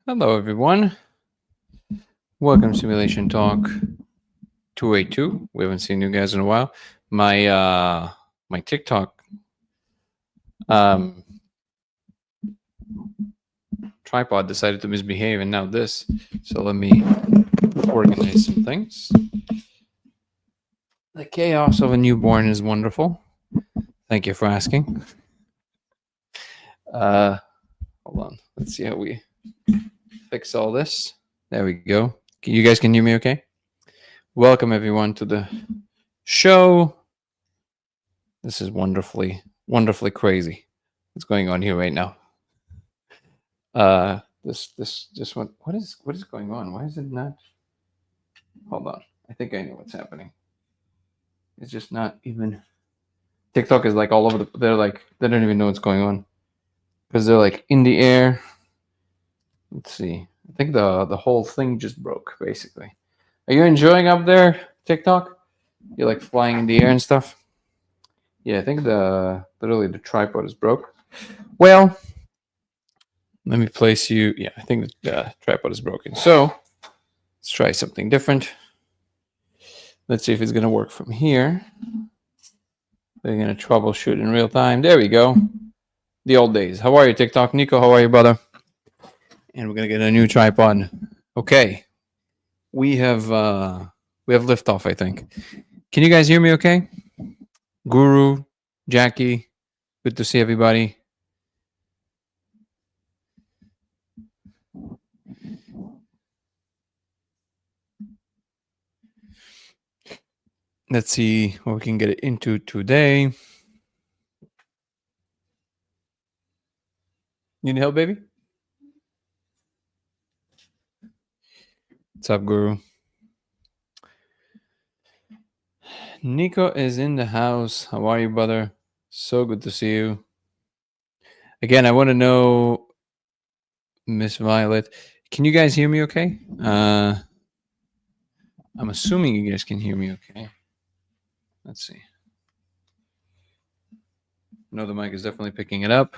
Hello, everyone. Welcome to Simulation Talk 282. We haven't seen you guys in a while. My TikTok um, tripod decided to misbehave, and now this. So let me organize some things. The chaos of a newborn is wonderful. Thank you for asking. Hold on. Let's see how we fix all this. There we go. You guys can hear me okay? Welcome, everyone, to the show. This is wonderfully crazy. What's going on here right now? This one. What is going on? Why is it not? Hold on. I think I know what's happening. It's just not even. TikTok is like all over the. They don't even know what's going on because they're like in the air. Let's see. I think the whole thing just broke basically. Are you enjoying up there, TikTok? You're like flying in the air and stuff. Yeah, I think literally the tripod is broke. Well, let me place you. Yeah, I think the tripod is broken. So let's try something different. Let's see if it's going to work from here. We're going to troubleshoot in real time. There we go. The old days. How are you, TikTok? Nico, how are you, brother? And we're going to get a new tripod. Okay. We have liftoff, I think. Can you guys hear me okay? Guru, Jackie, good to see everybody. Let's see what we can get into today. You need help, baby? What's up, Guru? Nico is in the house. How are you, brother? So good to see you. Again, I want to know, Miss Violet, can you guys hear me okay? I'm assuming you guys can hear me okay. Let's see. No, the mic is definitely picking it up.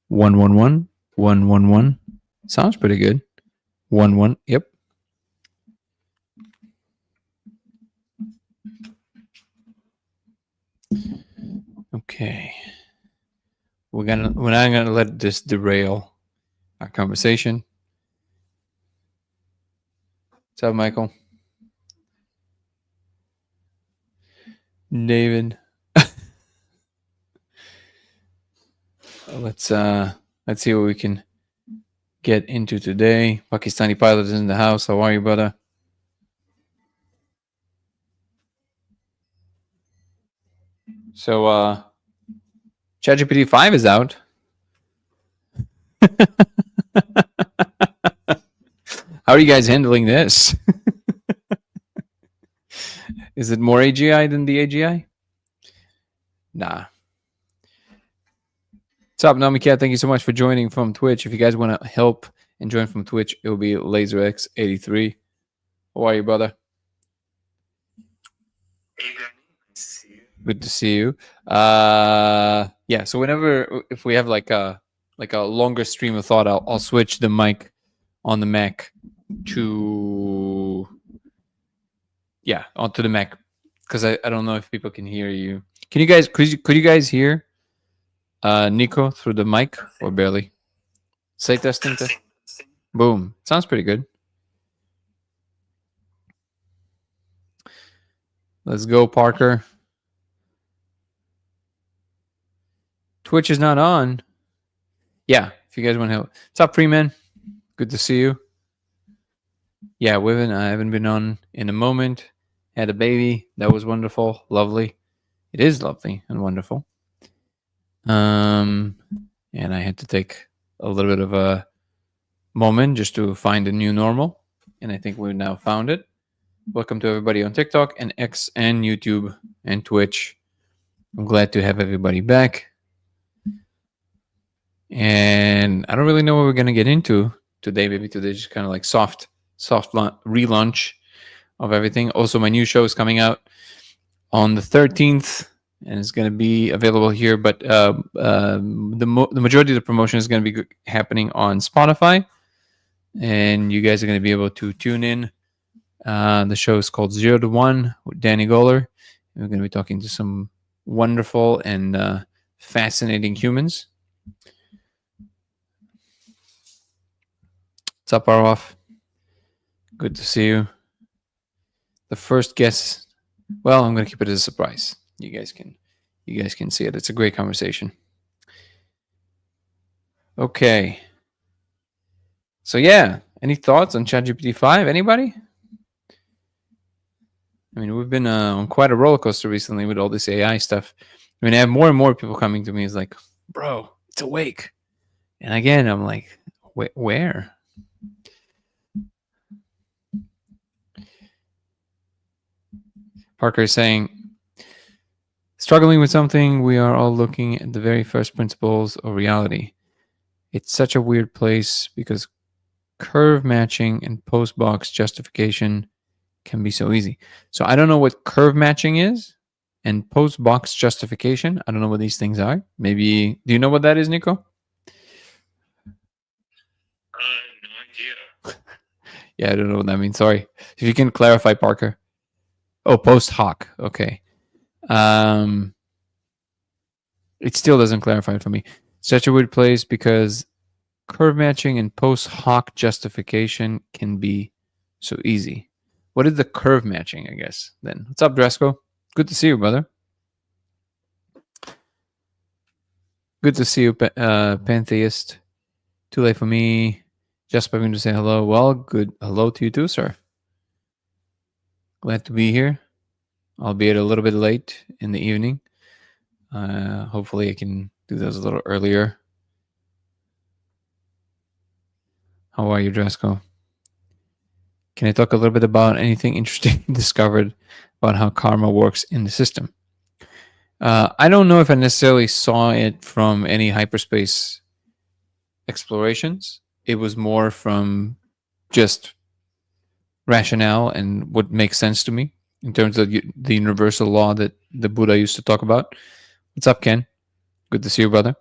111, 111. Sounds pretty good. 1-1. Yep. Okay. We're not gonna let this derail our conversation. What's up, Michael? David. Let's see what we can get into today. Pakistani pilot is in the house. How are you, brother? So ChatGPT 5 is out. How are you guys handling this? Is it more AGI than the AGI? Nah. What's up, Namikat? Thank you so much for joining from Twitch. If you guys want to help and join from Twitch, it will be LaserX83. How are you, brother? Good to see you. Yeah. So if we have like a longer stream of thought, I'll switch the mic on the Mac to onto the Mac because I don't know if people can hear you. Can you guys could you guys hear Nico through the mic or barely? Say testing. Boom. Sounds pretty good. Let's go, Parker. Twitch is not on. Yeah, if you guys want to help. What's up, Freeman? Good to see you. Yeah, I haven't been on in a moment. Had a baby. That was wonderful. Lovely. It is lovely and wonderful. And I had to take a little bit of a moment just to find a new normal. And I think we've now found it. Welcome to everybody on TikTok and X and YouTube and Twitch. I'm glad to have everybody back. And I don't really know what we're going to get into today. Maybe today just kind of like soft relaunch of everything. Also, my new show is coming out on the 13th and it's going to be available here. But the majority of the promotion is going to be happening on Spotify, and you guys are going to be able to tune in. The show is called 0 to 1 with Danny Goller. We're going to be talking to some wonderful and fascinating humans. What's up, Arlof? Good to see you. The first guest. Well, I'm going to keep it as a surprise. You guys can see it. It's a great conversation. Okay. So yeah, any thoughts on ChatGPT 5? Anybody? I mean, we've been on quite a roller coaster recently with all this AI stuff. I mean, I have more and more people coming to me. It's like, bro, it's awake. And again, I'm like, where? Parker is saying, struggling with something, we are all looking at the very first principles of reality. It's such a weird place because curve matching and post-box justification can be so easy. So I don't know what curve matching is and post-box justification. I don't know what these things are. Maybe, do you know what that is, Nico? No idea. Yeah, I don't know what that means. Sorry. If you can clarify, Parker. Oh, post hoc. Okay. It still doesn't clarify it for me. Such a weird place because curve matching and post hoc justification can be so easy. What is the curve matching, I guess, then? What's up, Dresco? Good to see you, brother. Good to see you, Pantheist. Too late for me. Just going to say hello. Well, good. Hello to you too, sir. Glad to be here, albeit a little bit late in the evening. Hopefully I can do those a little earlier. How are you, Dresco? Can I talk a little bit about anything interesting discovered about how karma works in the system? I don't know if I necessarily saw it from any hyperspace explorations. It was more from just rationale and what makes sense to me in terms of the universal law that the Buddha used to talk about. What's up, Ken? Good to see you, brother.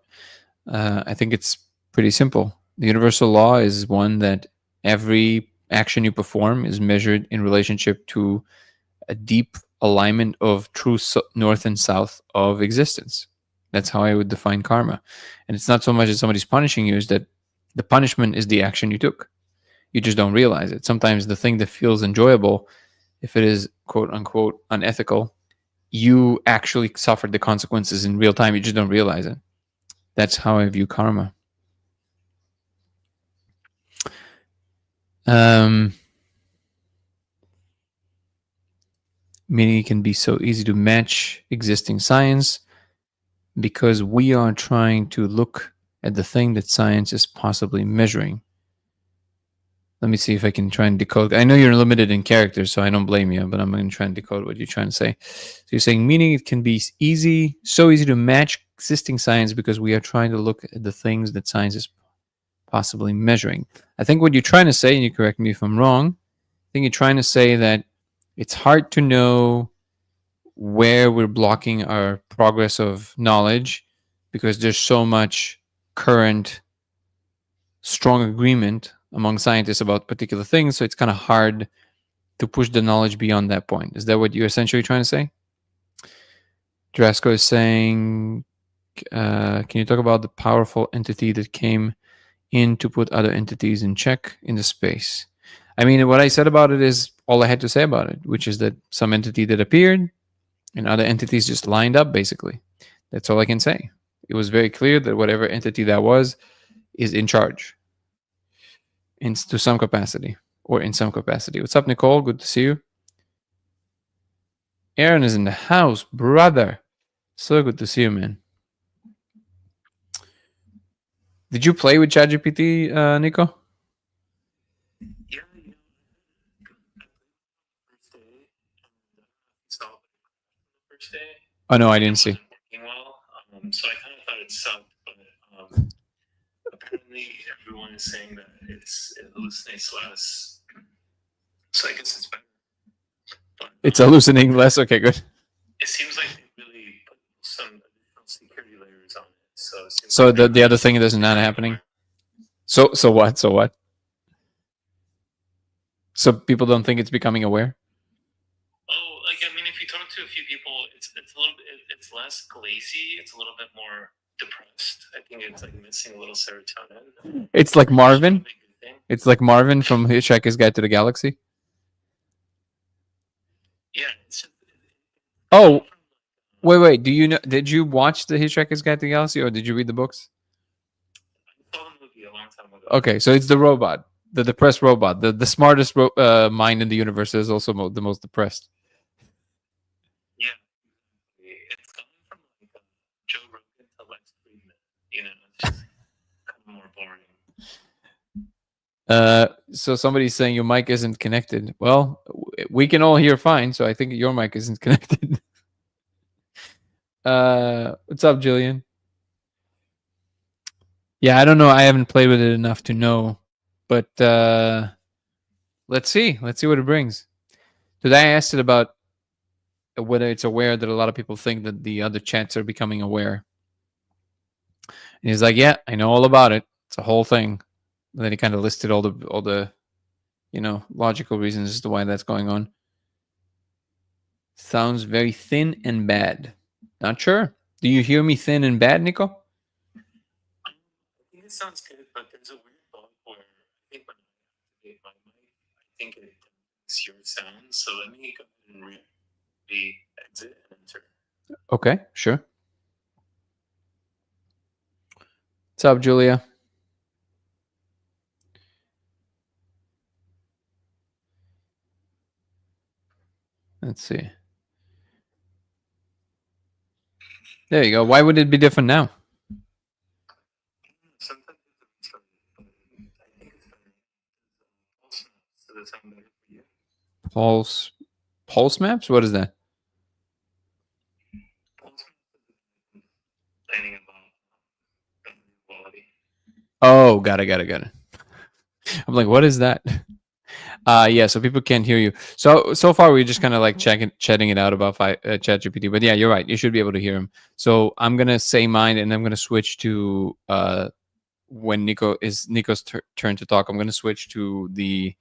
I think it's pretty simple. The universal law is one that every action you perform is measured in relationship to a deep alignment of true north and south of existence. That's how I would define karma. And it's not so much that somebody's punishing you, is that the punishment is the action you took. You just don't realize it. Sometimes the thing that feels enjoyable, if it is quote unquote unethical, you actually suffered the consequences in real time. You just don't realize it. That's how I view karma. Meaning it can be so easy to match existing science because we are trying to look at the thing that science is possibly measuring. Let me see if I can try and decode. I know you're limited in characters, so I don't blame you, but I'm going to try and decode what you're trying to say. So you're saying, meaning it can be so easy to match existing science because we are trying to look at the things that science is possibly measuring. I think what you're trying to say, and you correct me if I'm wrong, I think you're trying to say that it's hard to know where we're blocking our progress of knowledge because there's so much current strong agreement among scientists about particular things, so it's kind of hard to push the knowledge beyond that point. Is that what you're essentially trying to say? Drasco is saying, can you talk about the powerful entity that came in to put other entities in check in the space? I mean, what I said about it is all I had to say about it, which is that some entity that appeared and other entities just lined up, basically. That's all I can say. It was very clear that whatever entity that was is in charge to some capacity or in some capacity. What's up, Nicole? Good to see you. Aaron is in the house, brother. So good to see you, man. Did you play with ChatGPT, Nico? Yeah, you know, first day, installed the first day. Oh no, I didn't see. Working well, so I kind of thought it sucked, but apparently everyone is saying that it hallucinates less. So I guess it's better. But, it's hallucinating less. Okay, good. It seems like they really put layers on it. So it seems So like the other thing is not happening. So what? So what? So people don't think it's becoming aware. Oh, like I mean, if you talk to a few people, it's a little bit, it's less glazy. It's a little bit more depressed. I think it's like missing a little serotonin. It's like Which is Marvin. probably a good thing. It's like Marvin from Hitchhiker's Guide to the Galaxy. Yeah. It's just, Oh, wait. Do you know? Did you watch the Hitchhiker's Guide to the Galaxy, or did you read the books? I saw the movie a long time ago. Okay, so it's the robot, the depressed robot, the smartest mind in the universe is also the most depressed. Yeah. It's coming from like Joe Rogan to Lex Friedman. You know, it's just kind of more boring. So somebody's saying your mic isn't connected. Well, we can all hear fine, so I think your mic isn't connected. What's up, Jillian? Yeah, I don't know. I haven't played with it enough to know, but let's see. Let's see what it brings. Today I asked it about whether it's aware that a lot of people think that the other chats are becoming aware. And he's like, "Yeah, I know all about it. It's a whole thing." And then he kind of listed all the logical reasons as to why that's going on. Sounds very thin and bad. Not sure. Do you hear me thin and bad, Nico? I think it sounds good, but there's a weird bug where I think when I activate my mic, I think it is your sound. So let me go ahead and exit and enter. Okay, sure. What's up, Julia? Let's see. There you go. Why would it be different now? Sometimes it's a restart, but I think it's better. Also, so does sound better for you? Pulse maps? What is that? Pulse maps is complaining about the quality. Oh, got it. I'm like, what is that? Yeah, so people can't hear you. So far we're just kind of like chatting it out about ChatGPT. But yeah, you're right. You should be able to hear him. So I'm gonna say mine, and I'm gonna switch to when Nico's turn to talk. I'm gonna switch to the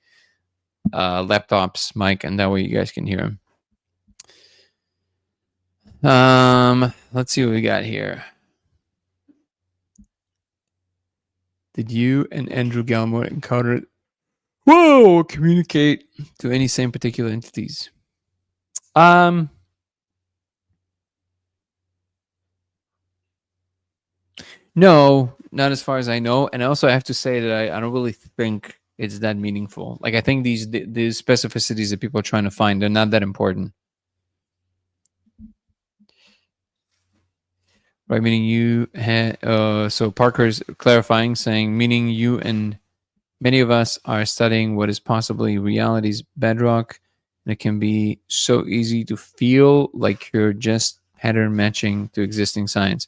laptop's mic, and that way you guys can hear him. Let's see what we got here. Did you and Andrew Gallimore encounter communicate to any same particular entities? No, not as far as I know. And also I have to say that I don't really think it's that meaningful. Like I think these specificities that people are trying to find, they're not that important. Right, meaning you had so Parker's clarifying, saying meaning you and many of us are studying what is possibly reality's bedrock, and it can be so easy to feel like you're just pattern matching to existing science.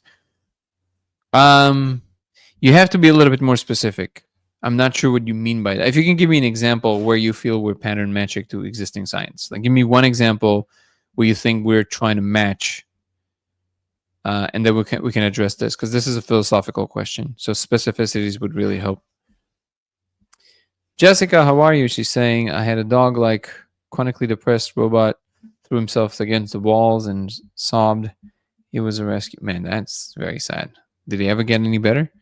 You have to be a little bit more specific. I'm not sure what you mean by that. If you can give me an example where you feel we're pattern matching to existing science, like give me one example where you think we're trying to match, and then we can address this, because this is a philosophical question. So specificities would really help. Jessica, how are you? She's saying, I had a dog like chronically depressed robot, threw himself against the walls and sobbed. He was a rescue. Man, that's very sad. Did he ever get any better?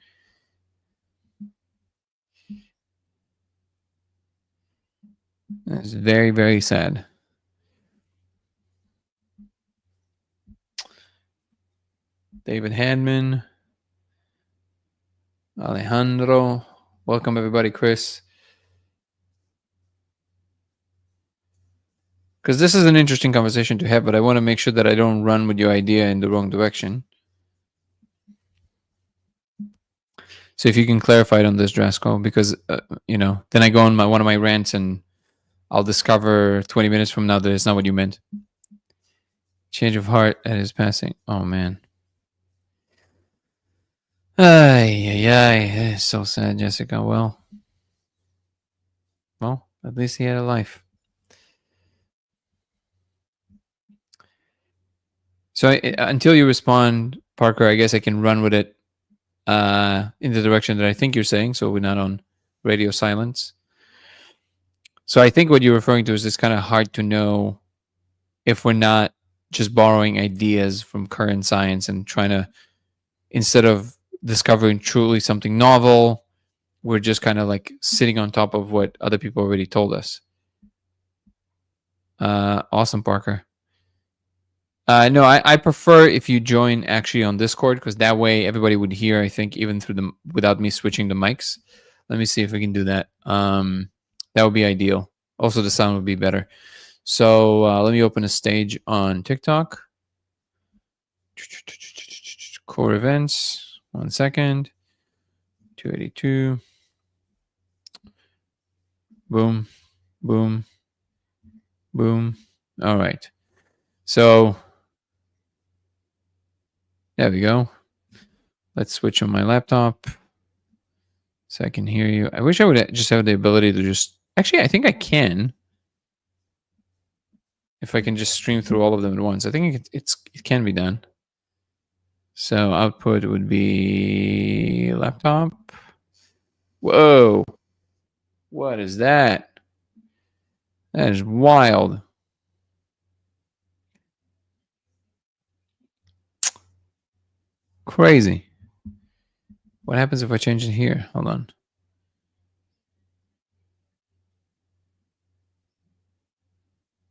That's very, very sad. David Handman. Alejandro. Welcome, everybody. Chris. Because this is an interesting conversation to have, but I want to make sure that I don't run with your idea in the wrong direction. So if you can clarify it on this, Drasko, because, then I go on one of my rants and I'll discover 20 minutes from now that it's not what you meant. Change of heart at his passing. Oh, man. It's so sad, Jessica. Well, at least he had a life. So until you respond, Parker, I guess I can run with it in the direction that I think you're saying, so we're not on radio silence. So I think what you're referring to is it's kind of hard to know if we're not just borrowing ideas from current science and trying to, instead of discovering truly something novel, we're just kind of like sitting on top of what other people already told us. Awesome, Parker. No, I prefer if you join actually on Discord, because that way everybody would hear, I think, even through the without me switching the mics. Let me see if we can do that. That would be ideal. Also, the sound would be better. So let me open a stage on TikTok. Core events. 1 second. 282. Boom. Boom. Boom. All right. So there we go. Let's switch on my laptop so I can hear you. I wish I would just have the ability to just... Actually, I think I can. If I can just stream through all of them at once. I think it can be done. So output would be laptop. Whoa. What is that? That is wild. Crazy. What happens if I change it here? Hold on.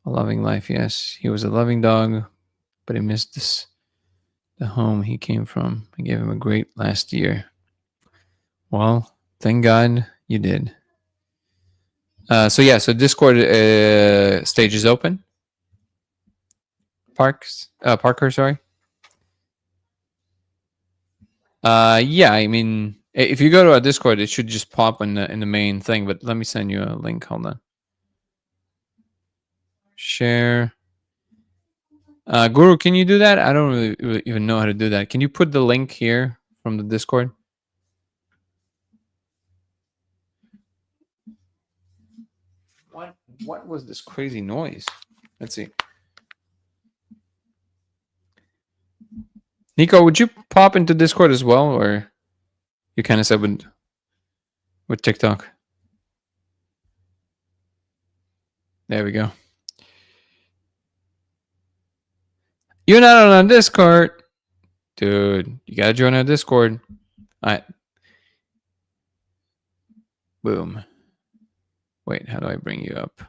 A loving life, yes. He was a loving dog, but he missed the home he came from. I gave him a great last year. Well, thank God you did. So yeah, so Discord stage is open. Parker, sorry. Yeah, I mean, if you go to our Discord, it should just pop in the main thing. But let me send you a link. Hold on. Share. Guru, can you do that? I don't really even know how to do that. Can you put the link here from the Discord? What was this crazy noise? Let's see. Nico, would you pop into Discord as well, or you kind of said with TikTok? There we go. You're not on Discord, dude. You gotta join our Discord. All right. Boom. Wait, how do I bring you up?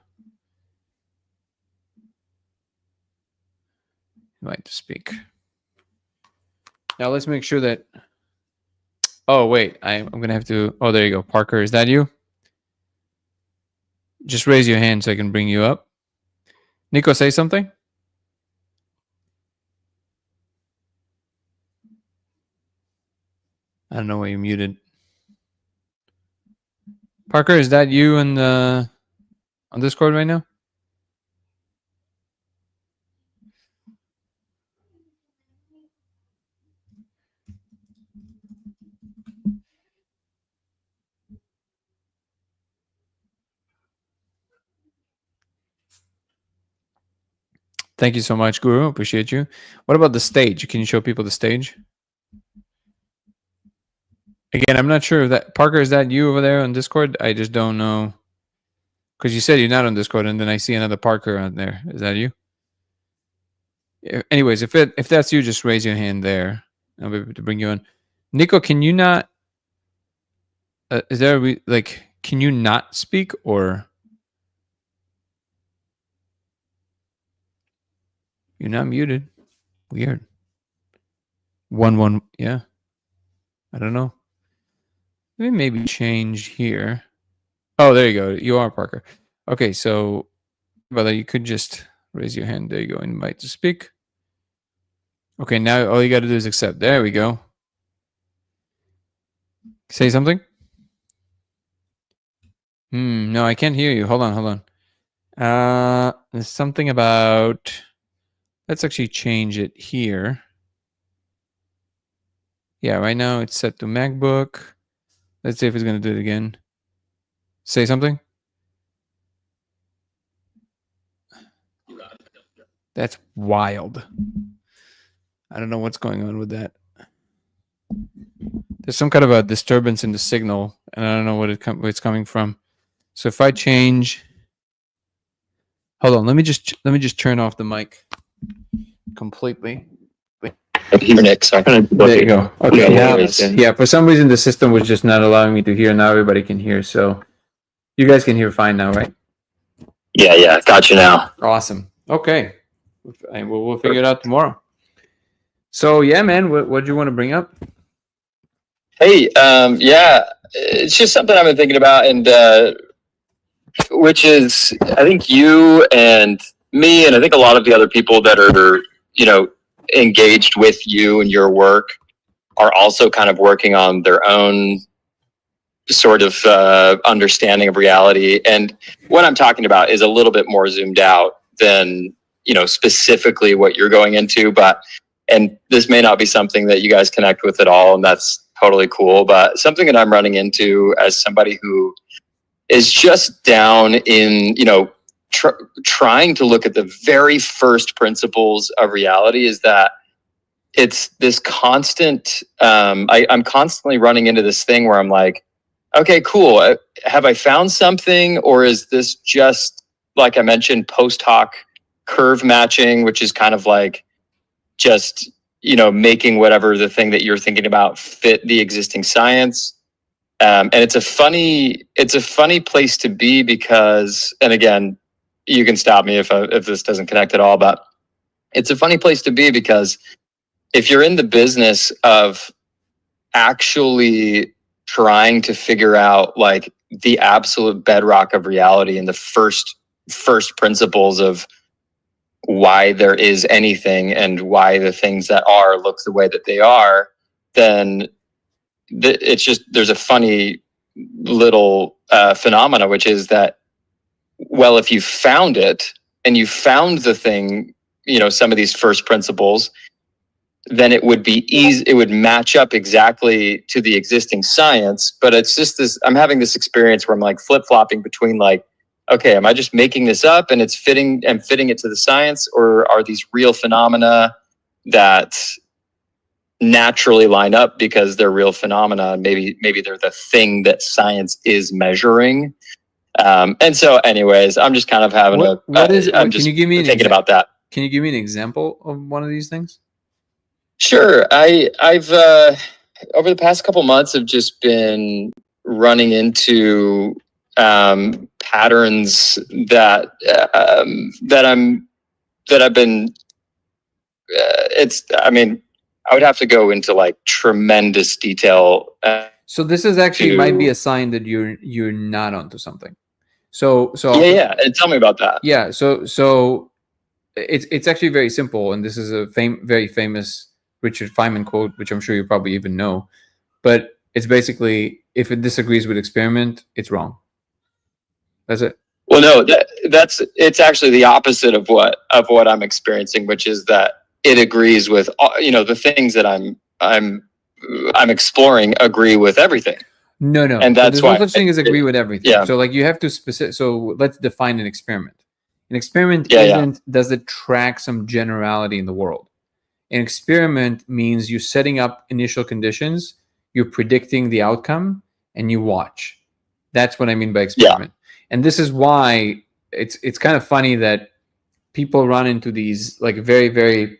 Invite to speak. Now let's make sure that... Oh, wait. I'm going to have to... Oh, there you go. Parker, is that you? Just raise your hand so I can bring you up. Nico, say something. I don't know why you're muted. Parker, is that you on Discord right now? Thank you so much, Guru. Appreciate you. What about the stage? Can you show people the stage? Again, I'm not sure if that... Parker, is that you over there on Discord? I just don't know. Because you said you're not on Discord, and then I see another Parker on there. Is that you? Anyways, if that's you, just raise your hand there. I'll be able to bring you on. Nico, can you not... is there like... Can you not speak, or... You're not muted. Weird. 1-1. Yeah. I don't know. Let me maybe change here. Oh, there you go. You are Parker. Okay, so, brother, you could just raise your hand. There you go. Invite to speak. Okay, now all you got to do is accept. There we go. Say something. No, I can't hear you. Hold on. There's something about... Let's actually change it here. Yeah, right now it's set to MacBook. Let's see if it's going to do it again. Say something. That's wild. I don't know what's going on with that. There's some kind of a disturbance in the signal, and I don't know where it's coming from. So if I change, hold on, let me just turn off the mic completely. Here, Nick. Sorry. There you go. Okay. Yeah, Yeah. For some reason, the system was just not allowing me to hear. Now everybody can hear. So you guys can hear fine now, right? Yeah. Got you now. Awesome. Okay. We'll figure it out tomorrow. So yeah, man, what do you want to bring up? Hey, yeah, it's just something I've been thinking about, and which is, I think you and me, and I think a lot of the other people that are, engaged with you and your work are also kind of working on their own sort of understanding of reality. And what I'm talking about is a little bit more zoomed out than, specifically what you're going into, and this may not be something that you guys connect with at all, and that's totally cool, but something that I'm running into as somebody who is just down in, trying to look at the very first principles of reality is that it's this constant, I'm constantly running into this thing where I'm like, okay, cool. Have I found something, or is this just, like I mentioned, post hoc curve matching, which is kind of like just, making whatever the thing that you're thinking about fit the existing science. And it's a funny place to be because, and again, you can stop me if this doesn't connect at all, but it's a funny place to be because if you're in the business of actually trying to figure out like the absolute bedrock of reality and the first principles of why there is anything and why the things that are look the way that they are, then it's just, there's a funny little phenomena, which is that, well, if you found it and you found the thing, some of these first principles, then it would be easy, it would match up exactly to the existing science. But it's just this, I'm having this experience where I'm like flip-flopping between like, okay, am I just making this up and fitting it to the science, or are these real phenomena that naturally line up because they're real phenomena? Maybe they're the thing that science is measuring. And so anyways, I'm just kind of having can you give me thinking about that. Can you give me an example of one of these things? Sure. I've over the past couple months have just been running into patterns that I've been. I would have to go into like tremendous detail. So this is actually might be a sign that you're not onto something. So yeah, and tell me about that. Yeah, so it's actually very simple, and this is a very famous Richard Feynman quote, which I'm sure you probably even know. But it's basically, if it disagrees with experiment, it's wrong. That's it. Well, no, it's actually the opposite of what I'm experiencing, which is that it agrees with the things that I'm exploring agree with everything. No, and that's why no such thing as agree with everything. Yeah. So like you have to specific. So let's define an experiment. An experiment does it track some generality in the world. An experiment means you're setting up initial conditions, you're predicting the outcome, and you watch. That's what I mean by experiment. And this is why it's kind of funny that people run into these like very, very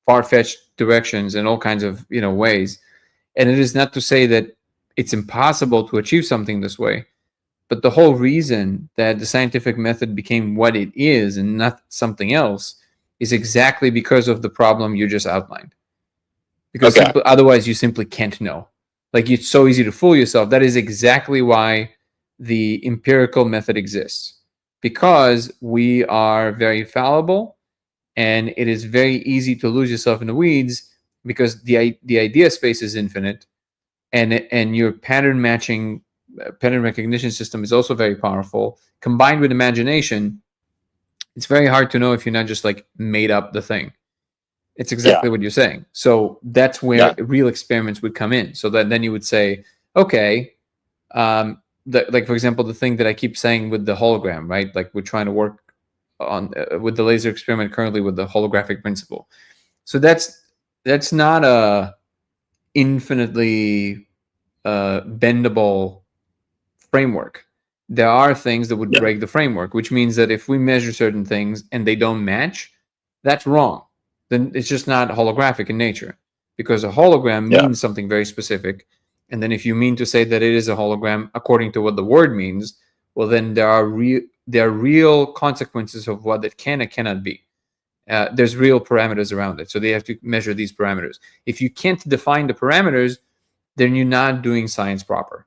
far-fetched directions in all kinds of ways. And it is not to say that it's impossible to achieve something this way, but the whole reason that the scientific method became what it is and not something else is exactly because of the problem you just outlined. Because otherwise you simply can't know. Like, it's so easy to fool yourself. That is exactly why the empirical method exists, because we are very fallible, and it is very easy to lose yourself in the weeds because the idea space is infinite, and your pattern recognition system is also very powerful. Combined with imagination, it's very hard to know if you're not just like made up the thing. It's exactly what you're saying. So that's where real experiments would come in. So that then you would say, okay, like for example, the thing that I keep saying with the hologram, right? Like we're trying to work on with the laser experiment currently with the holographic principle. So that's not a infinitely bendable framework. There are things that would break the framework, which means that if we measure certain things and they don't match, that's wrong. Then it's just not holographic in nature, because a hologram means something very specific. And then if you mean to say that it is a hologram according to what the word means, well, then there are real consequences of what it can and cannot be. There's real parameters around it. So they have to measure these parameters. If you can't define the parameters, then you're not doing science proper.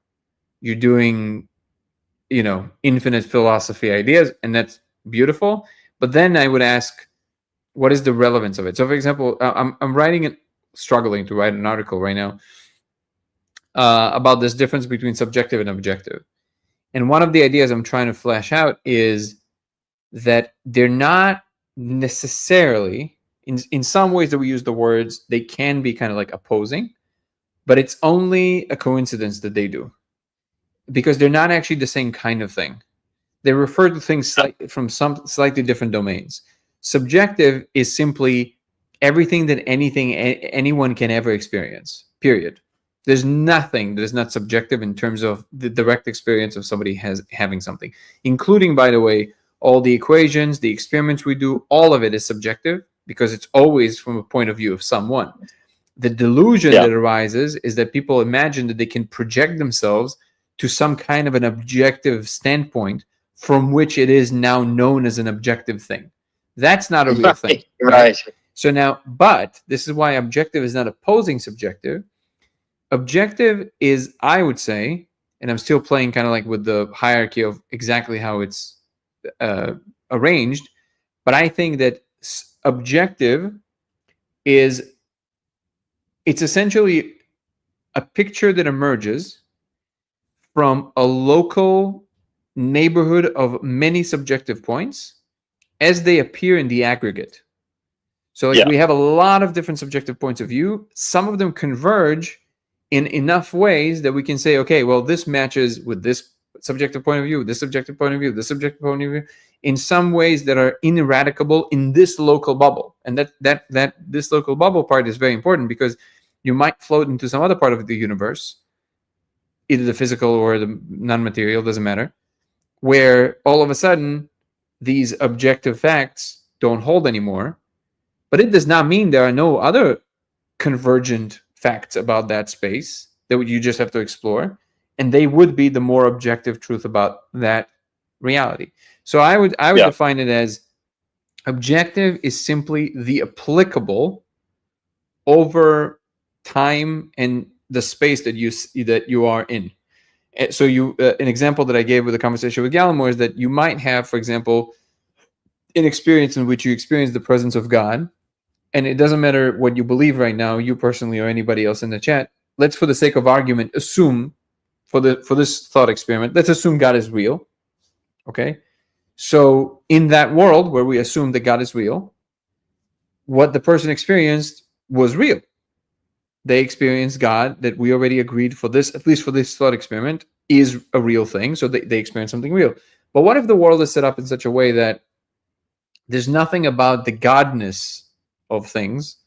You're doing, infinite philosophy ideas, and that's beautiful. But then I would ask, what is the relevance of it? So, for example, I'm struggling to write an article right now about this difference between subjective and objective. And one of the ideas I'm trying to flesh out is that they're not necessarily, in some ways that we use the words, they can be kind of like opposing, but it's only a coincidence that they do, because they're not actually the same kind of thing. They refer to things from some slightly different domains. Subjective is simply everything that anyone can ever experience, period. There's nothing that is not subjective in terms of the direct experience of somebody having something, including, by the way, all the equations, the experiments we do, all of it is subjective, because it's always from a point of view of someone. The delusion that arises is that people imagine that they can project themselves to some kind of an objective standpoint from which it is now known as an objective thing. That's not a real thing. Right. So now, but this is why objective is not opposing subjective. Objective is, I would say, and I'm still playing kind of like with the hierarchy of exactly how it's arranged, but I think that objective it's essentially a picture that emerges from a local neighborhood of many subjective points as they appear in the aggregate. So we have a lot of different subjective points of view. Some of them converge in enough ways that we can say, okay, well, this matches with this subjective point of view, this subjective point of view, this subjective point of view, in some ways that are ineradicable in this local bubble. And that this local bubble part is very important, because you might float into some other part of the universe, either the physical or the non-material, doesn't matter, where all of a sudden these objective facts don't hold anymore. But it does not mean there are no other convergent facts about that space that you just have to explore, and they would be the more objective truth about that reality. So I would define it as objective is simply the applicable over time and the space that you are in. So an example that I gave with the conversation with Gallimore is that you might have, for example, an experience in which you experience the presence of God, and it doesn't matter what you believe right now, you personally or anybody else in the chat. Let's, for the sake of argument, assume for this thought experiment, let's assume God is real. Okay, so in that world where we assume that God is real, what the person experienced was real. They experienced God that we already agreed for this, at least for this thought experiment, is a real thing. So they experienced something real. But what if the world is set up in such a way that there's nothing about the godness of things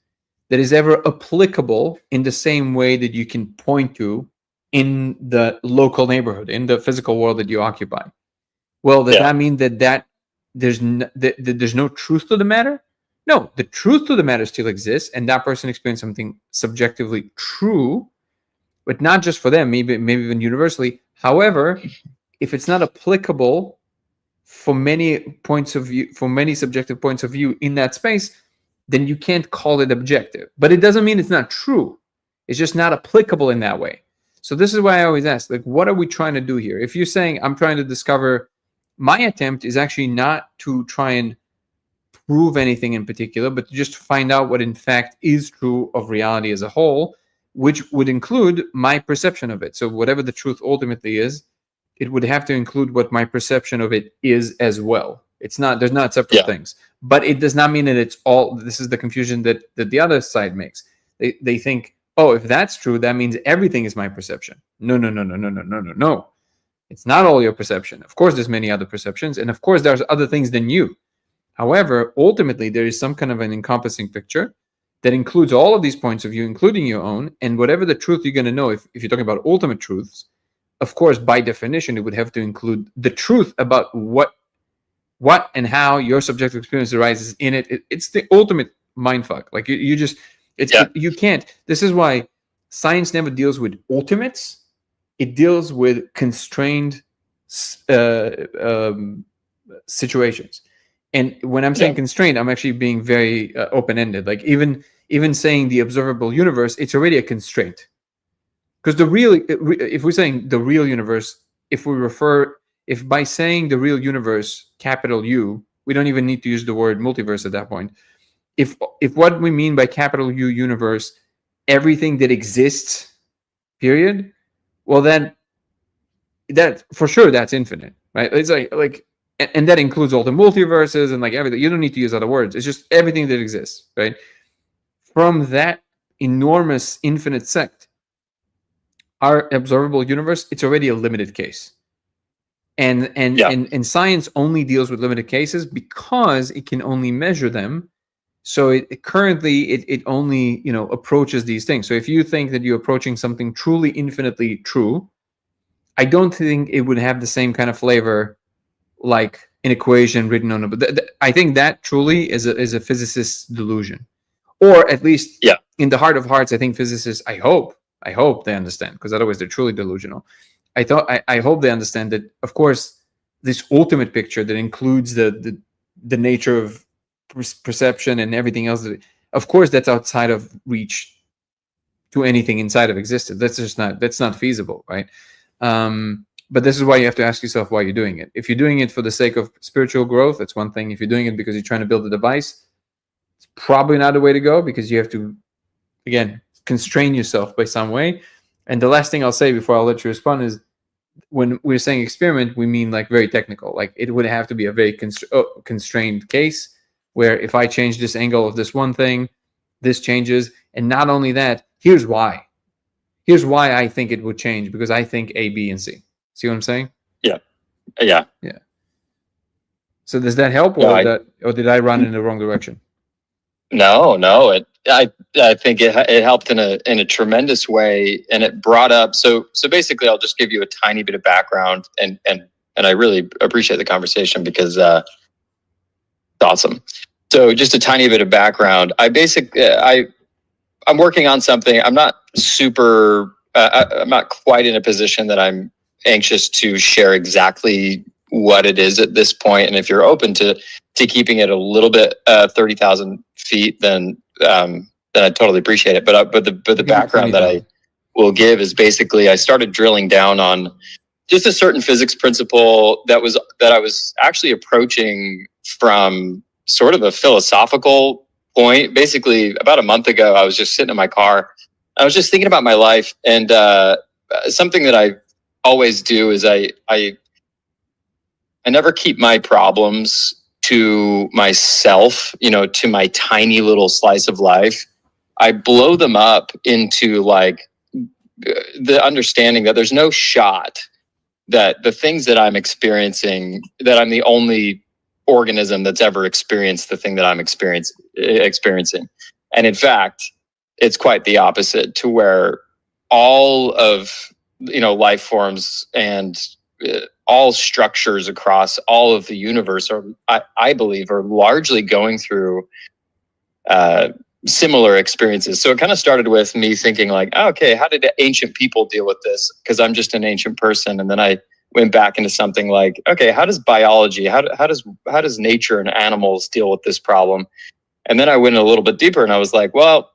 that is ever applicable in the same way that you can point to in the local neighborhood, in the physical world that you occupy? Well, does that mean that there's no truth to the matter? No, the truth to the matter still exists, and that person experienced something subjectively true, but not just for them, maybe even universally. However, if it's not applicable for many points of view, for many subjective points of view in that space, then you can't call it objective. But it doesn't mean it's not true. It's just not applicable in that way. So this is why I always ask, like, what are we trying to do here? If you're saying I'm trying to discover, my attempt is actually not to try and prove anything in particular, but to just find out what in fact is true of reality as a whole, which would include my perception of it. So whatever the truth ultimately is, it would have to include what my perception of it is as well. It's not, there's not separate things, but it does not mean that it's all, this is the confusion that the other side makes. They think, oh, if that's true, that means everything is my perception. No. It's not all your perception. Of course, there's many other perceptions, and of course, there's other things than you. However, ultimately, there is some kind of an encompassing picture, that includes all of these points of view, including your own, and whatever the truth you're going to know, if you're talking about ultimate truths, of course, by definition, it would have to include the truth about what and how your subjective experience arises in it. It's the ultimate mindfuck. Like you just, you can't. This is why science never deals with ultimates. It deals with constrained situations. And when I'm saying constrained, I'm actually being very open-ended. Like even saying the observable universe, it's already a constraint. Because if we're saying the real universe, if by saying the real universe, capital U, we don't even need to use the word multiverse at that point. If what we mean by capital U universe, everything that exists, period, well then that for sure that's infinite, right? It's like and that includes all the multiverses and like everything. You don't need to use other words. It's just everything that exists, right? From that enormous infinite set, our observable universe, it's already a limited case. And science only deals with limited cases because it can only measure them. So it currently only approaches these things. So if you think that you're approaching something truly infinitely true, I don't think it would have the same kind of flavor like an equation written on a. I think that truly is a physicist's delusion, or at least in the heart of hearts, I think physicists. I hope they understand, because otherwise they're truly delusional. I hope they understand that, of course, this ultimate picture that includes the nature of perception and everything else, of course, that's outside of reach to anything inside of existence. That's not feasible, right? But this is why you have to ask yourself why you're doing it. If you're doing it for the sake of spiritual growth, that's one thing. If you're doing it because you're trying to build a device, it's probably not the way to go, because you have to, again, constrain yourself by some way. And the last thing I'll say before I'll let you respond is, when we're saying experiment, we mean like very technical. Like it would have to be a very constrained case where if I change this angle of this one thing, this changes. And not only that, here's why. Here's why I think it would change, because I think A, B, and C. See what I'm saying? Yeah. So does that help, or did I run in the wrong direction? No. I think it helped in a tremendous way, and it brought up. So basically, I'll just give you a tiny bit of background, and I really appreciate the conversation, because it's awesome. So just a tiny bit of background. I'm working on something. I'm not super. I'm not quite in a position that I'm anxious to share exactly what it is at this point. And if you're open to keeping it a little bit 30,000 feet, then I totally appreciate it. But the background that I will give is basically I started drilling down on just a certain physics principle that I was actually approaching from sort of a philosophical point. Basically, about a month ago, I was just sitting in my car. I was just thinking about my life, and something that I always do is I never keep my problems to myself, to my tiny little slice of life. I blow them up into like the understanding that there's no shot that the things that I'm experiencing, that I'm the only organism that's ever experienced the thing that I'm experiencing. And in fact, it's quite the opposite, to where all of life forms and all structures across all of the universe I believe are largely going through similar experiences. So it kind of started with me thinking like, oh, okay, how did ancient people deal with this? Because I'm just an ancient person. And then I went back into something like, okay, how does biology, how does nature and animals deal with this problem? And then I went a little bit deeper, and I was like, well,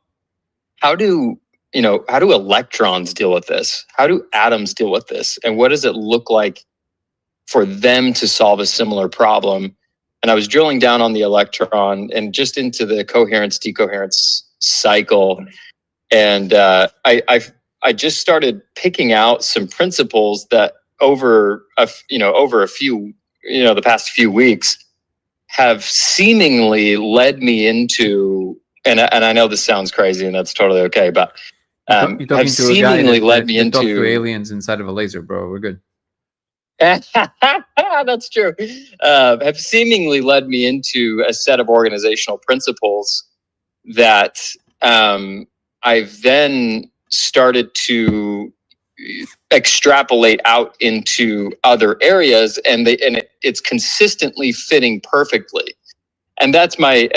how do electrons deal with this? How do atoms deal with this? And what does it look like for them to solve a similar problem? And I was drilling down on the electron and just into the coherence decoherence cycle. And I just started picking out some principles that over a few, the past few weeks have seemingly led me into, and I know this sounds crazy, and that's totally okay, but you're talking have to seemingly led me into to aliens inside of a laser, bro. We're good. That's true. Have seemingly led me into a set of organizational principles that I've then started to extrapolate out into other areas, and it's consistently fitting perfectly. And that's my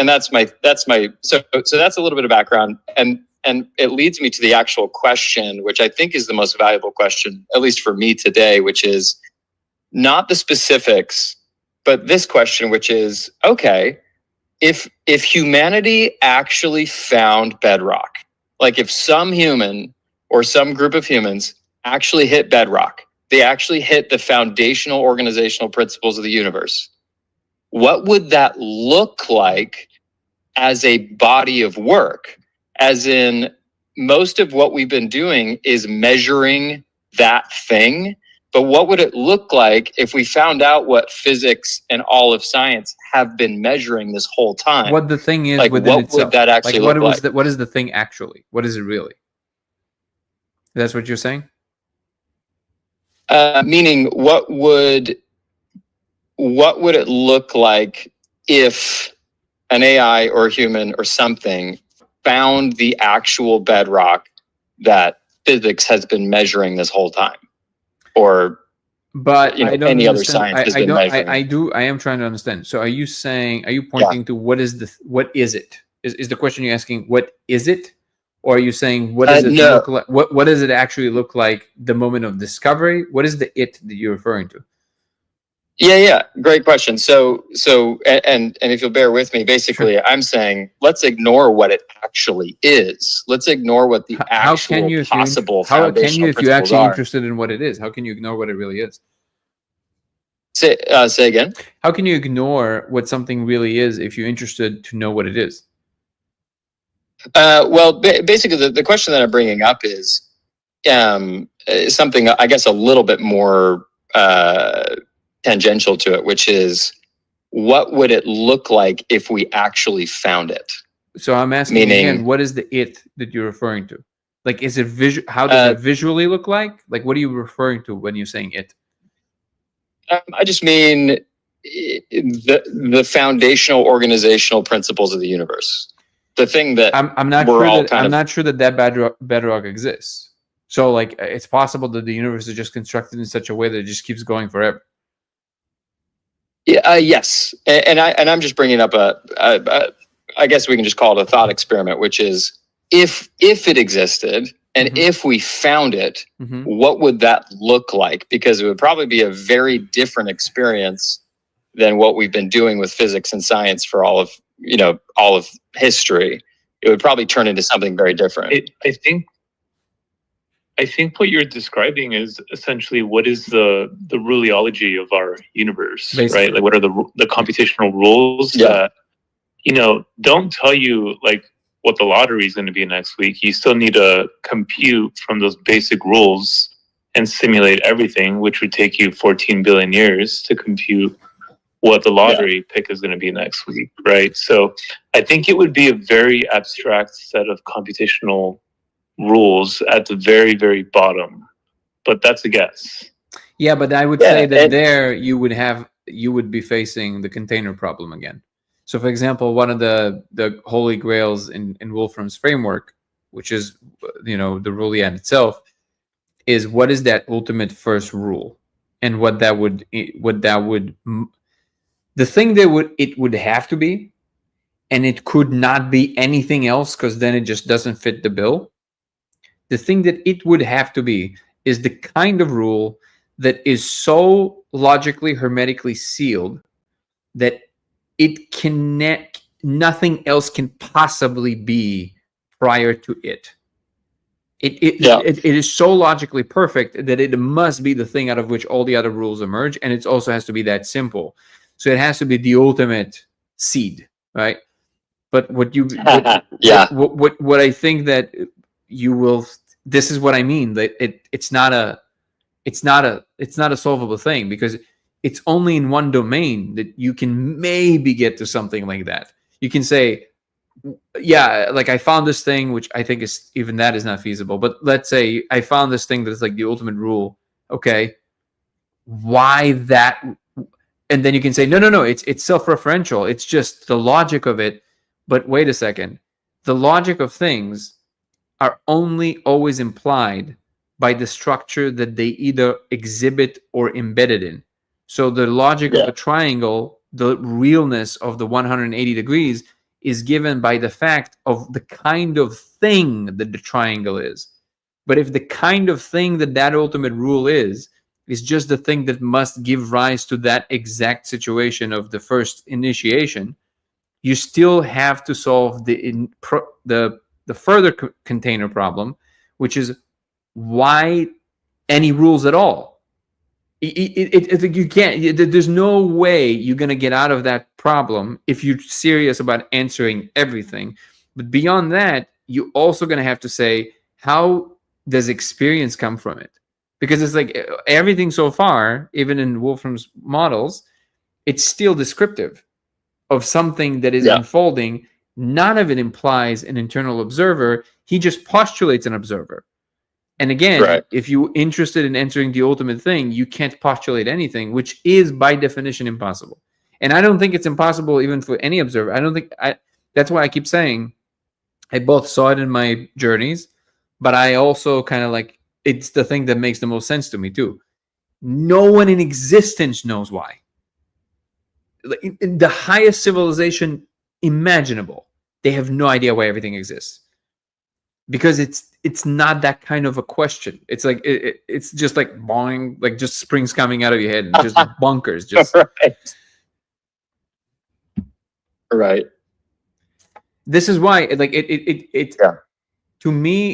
so that's a little bit of background, and it leads me to the actual question, which I think is the most valuable question, at least for me today, which is not the specifics, but this question, which is, okay, if humanity actually found bedrock, like if some human or some group of humans actually hit bedrock, they actually hit the foundational organizational principles of the universe, what would that look like as a body of work? As in, most of what we've been doing is measuring that thing. But what would it look like if we found out what physics and all of science have been measuring this whole time? What the thing is like, within what itself. would that actually like, look like? What is the thing actually? What is it really? That's what you're saying? Meaning, what would it look like if an AI or a human or something found the actual bedrock that physics has been measuring this whole time? Or, but you know, I don't any other understand. science has been measuring. I am trying to understand. So are you pointing to what is it? Is the question you're asking, what is it? Or are you saying, what does it look like? What does it actually look like the moment of discovery? What is the it that you're referring to? Yeah. Great question. So, and if you'll bear with me, basically, sure. I'm saying, let's ignore what it actually is. Let's ignore what the actual possible foundational principles are. How can you, if you're actually interested in what it is? How can you ignore what it really is? Say again. How can you ignore what something really is if you're interested to know what it is? Well, basically, the question that I'm bringing up is something, I guess, a little bit more tangential to it, which is, what would it look like if we actually found it? So I'm asking again, what is the it that you're referring to? Like, is it visual? How does it visually look like? Like, what are you referring to when you're saying it? I just mean the foundational organizational principles of the universe. The thing that I'm not sure that bedrock exists. So, like, it's possible that the universe is just constructed in such a way that it just keeps going forever. Yeah. Yes. And I'm just bringing up I guess we can just call it a thought experiment, which is, if it existed and if we found it, what would that look like? Because it would probably be a very different experience than what we've been doing with physics and science for all of history. It would probably turn into something very different. I think what you're describing is essentially what is the ruleology of our universe, basically, right? Like, what are the computational rules that, don't tell you like what the lottery is going to be next week. You still need to compute from those basic rules and simulate everything, which would take you 14 billion years to compute what the lottery pick is going to be next week, right? So I think it would be a very abstract set of computational rules at the very, very bottom, but that's a guess. Yeah, but I would say that there you would be facing the container problem again. So, for example, one of the holy grails in Wolfram's framework, which is the Rullian itself, is what is that ultimate first rule, and what that would the thing that it would have to be, and it could not be anything else, because then it just doesn't fit the bill. The thing that it would have to be is the kind of rule that is so logically hermetically sealed that nothing else can possibly be prior to it. It is so logically perfect that it must be the thing out of which all the other rules emerge, and it also has to be that simple. So it has to be the ultimate seed, right? But what I think that you will, this is what I mean, that it's not a solvable thing, because it's only in one domain that you can maybe get to something like that. You can say, yeah, like, I found this thing, which I think is, even that is not feasible. But let's say I found this thing that's like the ultimate rule. Okay, why that? And then you can say, no, it's self-referential. It's just the logic of it. But wait a second. the logic of things are only always implied by the structure that they either exhibit or embedded in. So the logic of a triangle, the realness of the 180 degrees, is given by the fact of the kind of thing that the triangle is. But if the kind of thing that ultimate rule is just the thing that must give rise to that exact situation of the first initiation, you still have to solve the further container problem, which is why any rules at all. You can't. There's no way you're gonna get out of that problem if you're serious about answering everything. But beyond that, you're also gonna have to say, how does experience come from it? Because it's like everything so far, even in Wolfram's models, it's still descriptive of something that is unfolding. None of it implies an internal observer. He just postulates an observer. And again, if you're interested in answering the ultimate thing, you can't postulate anything, which is by definition impossible. And I don't think it's impossible even for any observer. That's why I keep saying I both saw it in my journeys, but I also kind of like, it's the thing that makes the most sense to me too. No one in existence knows why. In the highest civilization imaginable, they have no idea why everything exists, because it's not that kind of a question. It's like it's just like boing, like just springs coming out of your head and just bonkers. Just right. This is why like it to me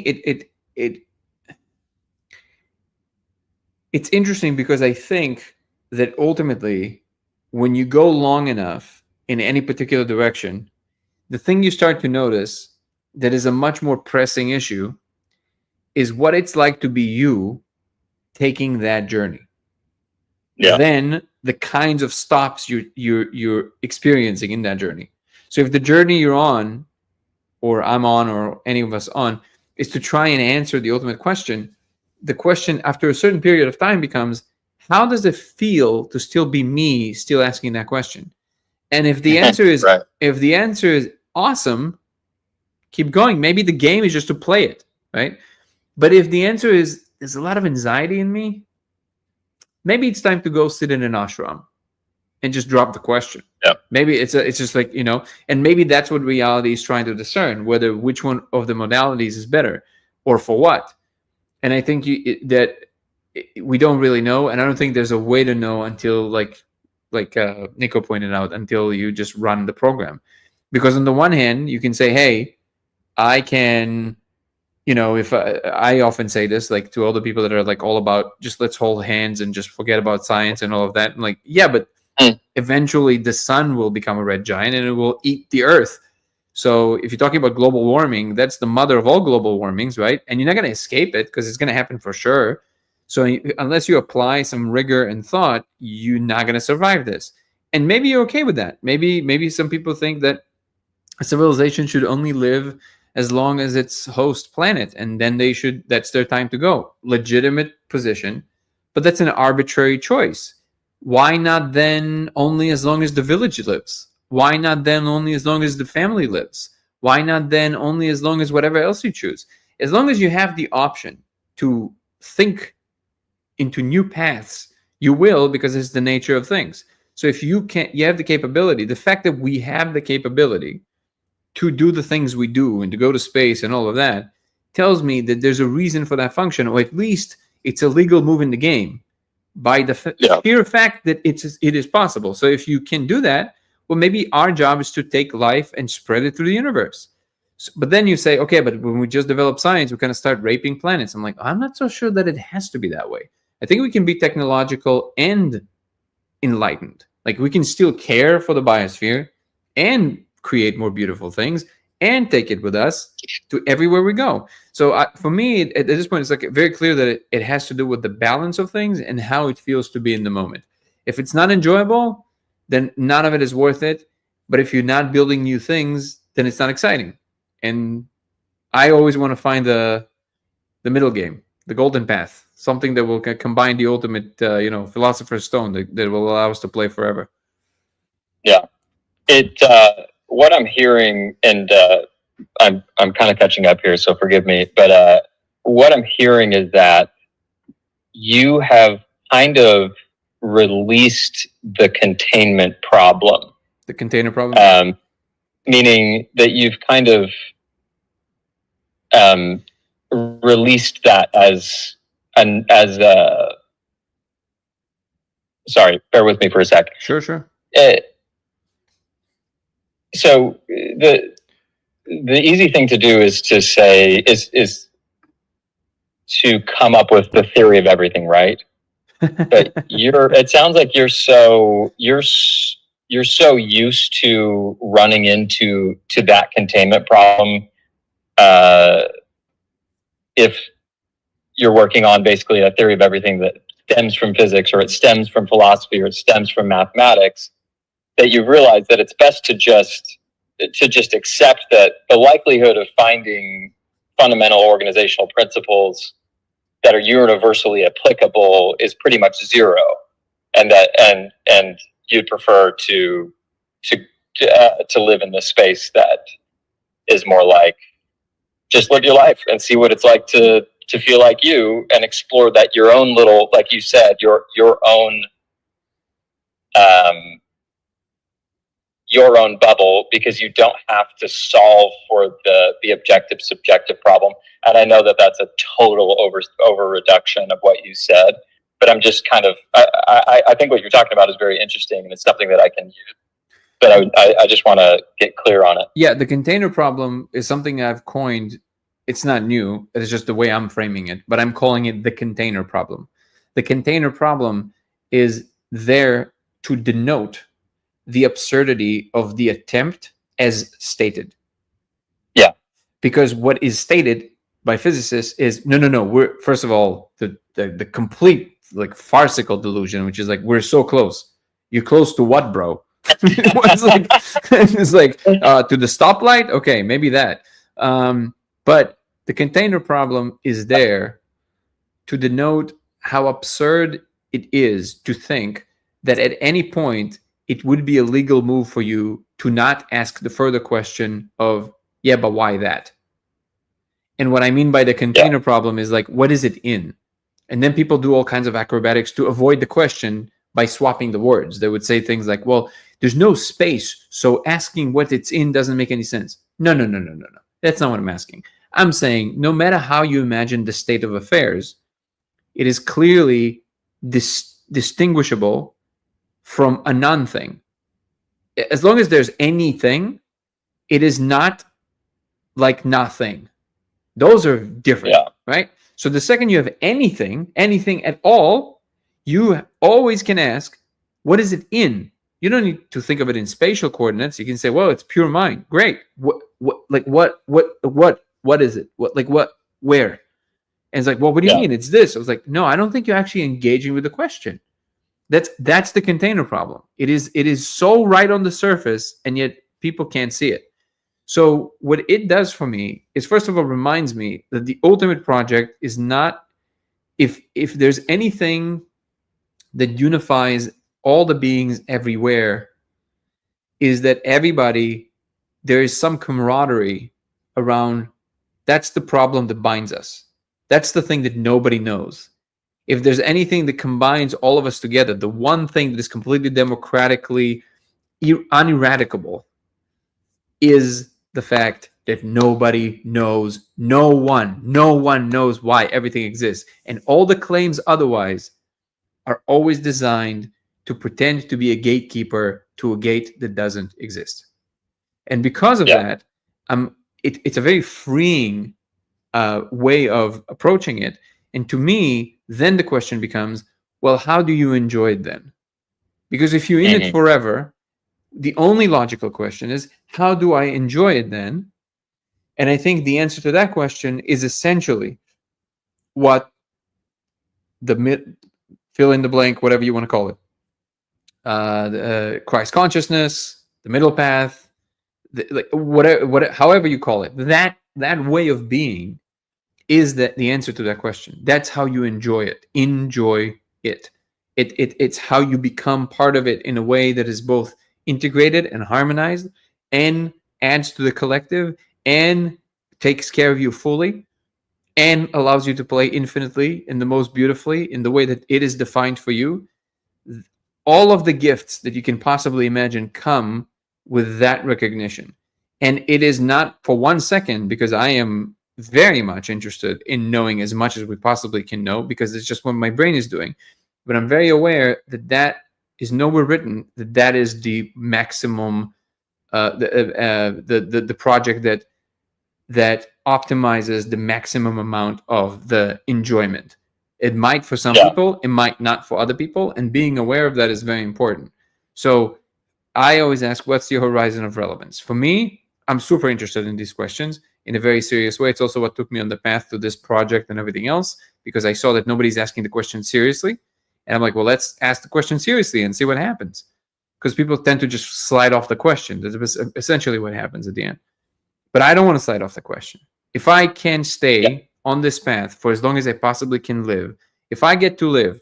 it's interesting, because I think that ultimately, when you go long enough in any particular direction, the thing you start to notice that is a much more pressing issue is what it's like to be you taking that journey. Then the kinds of stops you're experiencing in that journey. So if the journey you're on, or I'm on, or any of us on, is to try and answer the ultimate question, the question after a certain period of time becomes, how does it feel to still be me, still asking that question? And if the answer is if the answer is awesome, keep going. Maybe the game is just to play it, right? But if the answer is there's a lot of anxiety in me, maybe it's time to go sit in an ashram and just drop the question. Maybe it's just like, and maybe that's what reality is trying to discern, whether which one of the modalities is better or for what. And I think that we don't really know, and I don't think there's a way to know until like Nico pointed out, until you just run the program. Because on the one hand, you can say, hey, I can, if I often say this, like to all the people that are like all about just let's hold hands and just forget about science and all of that. I'm like, yeah, but eventually the sun will become a red giant and it will eat the earth. So if you're talking about global warming, that's the mother of all global warmings, right? And you're not going to escape it because it's going to happen for sure. So unless you apply some rigor and thought, you're not going to survive this. And maybe you're okay with that. Maybe some people think that a civilization should only live as long as its host planet, and then that's their time to go. Legitimate position, but that's an arbitrary choice. Why not then only as long as the village lives? Why not then only as long as the family lives? Why not then only as long as whatever else you choose? As long as you have the option to think into new paths, you will, because it's the nature of things. So if you have the capability, the fact that we have the capability to do the things we do and to go to space and all of that tells me that there's a reason for that function, or at least it's a legal move in the game by the sheer fact that it is possible. So if you can do that, well, maybe our job is to take life and spread it through the universe. But then you say, okay, but when we just develop science, we kind of start raping planets. I'm like, I'm not so sure that it has to be that way. I think we can be technological and enlightened. Like we can still care for the biosphere and create more beautiful things and take it with us to everywhere we go. So for me, at this point, it's like very clear that it has to do with the balance of things and how it feels to be in the moment. If it's not enjoyable, then none of it is worth it. But if you're not building new things, then it's not exciting. And I always want to find the middle game, the golden path, something that will combine the ultimate, philosopher's stone that will allow us to play forever. Yeah. What I'm hearing, and I'm kind of catching up here, so forgive me. But what I'm hearing is that you have kind of released the containment problem. The container problem. Meaning that you've kind of released that as sorry, bear with me for a sec. Sure. So the easy thing to do is to say is to come up with the theory of everything, right? But it sounds like you're so used to running into that containment problem. If you're working on basically a theory of everything that stems from physics, or it stems from philosophy, or it stems from mathematics, that you realize that it's best to just accept that the likelihood of finding fundamental organizational principles that are universally applicable is pretty much zero, and you'd prefer to live in this space that is more like, just live your life and see what it's like to feel like you, and explore that your own little, like you said, your own bubble, because you don't have to solve for the objective subjective problem. And I know that that's a total over reduction of what you said, but I'm just kind of, I think what you're talking about is very interesting, and it's something that I can use. But I just want to get clear on it. Yeah, the container problem is something I've coined. It's not new. It's just the way I'm framing it, but I'm calling it the container problem. The container problem is there to denote the absurdity of the attempt as stated. Yeah. Because what is stated by physicists is no. We're, first of all, the complete like farcical delusion, which is like, we're so close. You're close to what, bro? it's like to the stoplight. Okay, maybe that. But the container problem is there to denote how absurd it is to think that at any point it would be a legal move for you to not ask the further question of, yeah, but why that? And what I mean by the container problem is like, what is it in? And then people do all kinds of acrobatics to avoid the question by swapping the words. They would say things like, well, there's no space, so asking what it's in doesn't make any sense. No. That's not what I'm asking. I'm saying no matter how you imagine the state of affairs, it is clearly distinguishable from a non-thing. As long as there's anything, it is not like nothing. Those are different, right? So the second you have anything at all, you always can ask, what is it in? You don't need to think of it in spatial coordinates. You can say, well, it's pure mind. Great. What is it? Where? And it's like, well, what do you mean? It's this. I was like, no, I don't think you're actually engaging with the question. That's the container problem. It is so right on the surface, and yet people can't see it. So what it does for me is, first of all, reminds me that the ultimate project is not, if there's anything that unifies all the beings everywhere, is that everybody, there is some camaraderie around, that's the problem that binds us. That's the thing that nobody knows. If there's anything that combines all of us together, the one thing that is completely democratically uneradicable is the fact that nobody knows, no one knows why everything exists. And all the claims otherwise are always designed to pretend to be a gatekeeper to a gate that doesn't exist. And because of that, it's a very freeing way of approaching it. And to me, then the question becomes, well, how do you enjoy it then? Because if you're in it forever, the only logical question is, how do I enjoy it then? And I think the answer to that question is essentially what the fill in the blank, whatever you want to call it, Christ consciousness, the middle path, whatever, however you call it, that way of being is the answer to that question. That's how you enjoy it. Enjoy it. It's how you become part of it in a way that is both integrated and harmonized and adds to the collective and takes care of you fully and allows you to play infinitely in the most beautifully in the way that it is defined for you, all of the gifts that you can possibly imagine come with that recognition. And it is not for 1 second, because I am very much interested in knowing as much as we possibly can know, because it's just what my brain is doing. But I'm very aware that that is nowhere written that that is the maximum, the project that optimizes the maximum amount of the enjoyment. It might for some people, it might not for other people, and being aware of that is very important. So I always ask, what's your horizon of relevance? For me, I'm super interested in these questions in a very serious way. It's also what took me on the path to this project and everything else, because I saw that nobody's asking the question seriously. And I'm like, well, let's ask the question seriously and see what happens. Because people tend to just slide off the question. That's essentially what happens at the end. But I don't want to slide off the question. If I can stay on this path for as long as I possibly can live, if I get to live,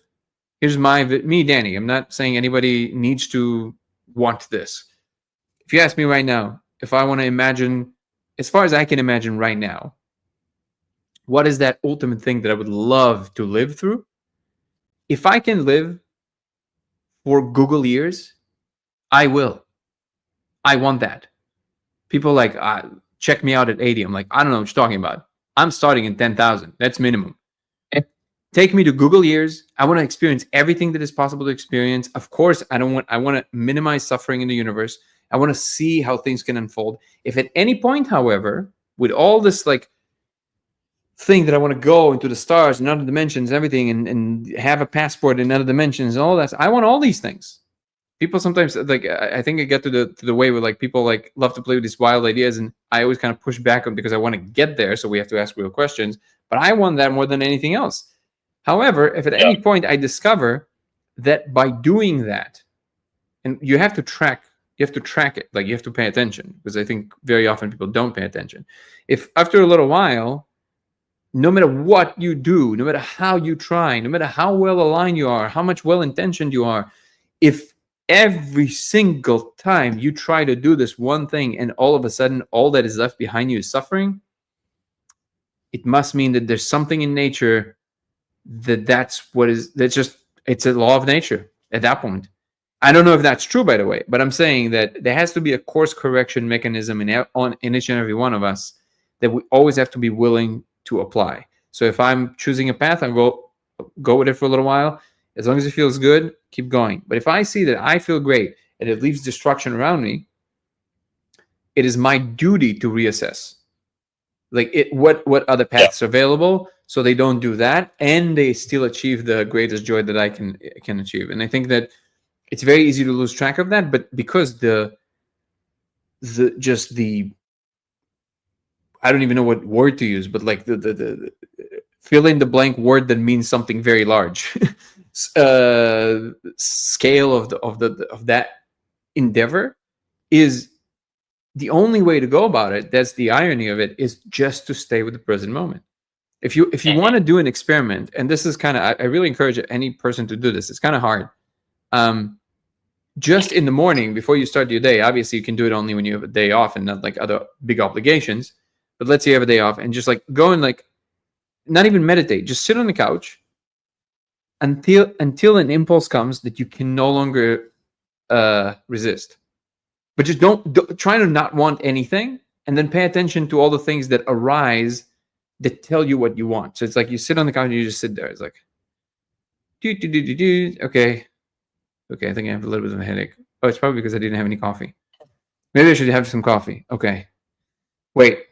here's me, Danny. I'm not saying anybody needs to want this. If you ask me right now, if I want to imagine, as far as I can imagine right now, what is that ultimate thing that I would love to live through? If I can live for Google years, I will. I want that. People like, check me out at 80. I'm like, I don't know what you're talking about. I'm starting in 10,000. That's minimum. Take me to Google years. I want to experience everything that is possible to experience. Of course, I want to minimize suffering in the universe. I want to see how things can unfold. If at any point, however, with all this like thing that I want to go into the stars and other dimensions, everything, and have a passport in other dimensions and all that, I want all these things. People sometimes, like, I think I get to the way where like people like love to play with these wild ideas, and I always kind of push back on because I want to get there, so we have to ask real questions. But I want that more than anything else. However, if at any point I discover that by doing that, and you have to track it, like you have to pay attention, because I think very often people don't pay attention. If after a little while, no matter what you do, no matter how you try, no matter how well aligned you are, how much well-intentioned you are, if every single time you try to do this one thing and all of a sudden all that is left behind you is suffering, it must mean that there's something in nature that's it's a law of nature at that point. I don't know if that's true, by the way, but I'm saying that there has to be a course correction mechanism in each and every one of us that we always have to be willing to apply. So if I'm choosing a path, I go with it for a little while. As long as it feels good, keep going. But if I see that I feel great and it leaves destruction around me, it is my duty to reassess. Like what other paths are available, so they don't do that and they still achieve the greatest joy that I can achieve. And I think that it's very easy to lose track of that, but because the I don't even know what word to use, but like the fill in the blank word that means something very large scale of that endeavor is the only way to go about it. That's the irony of it, is just to stay with the present moment. If you want to do an experiment, and this is kind of, I really encourage any person to do this. It's kind of hard. Just in the morning before you start your day, obviously you can do it only when you have a day off and not like other big obligations. But let's say you have a day off and just like go and like not even meditate, just sit on the couch until an impulse comes that you can no longer resist. But just don't try to not want anything, and then pay attention to all the things that arise that tell you what you want. So it's like you sit on the couch and you just sit there. It's like, okay, I think I have a little bit of a headache. Oh, it's probably because I didn't have any coffee. Maybe I should have some coffee. Okay, wait,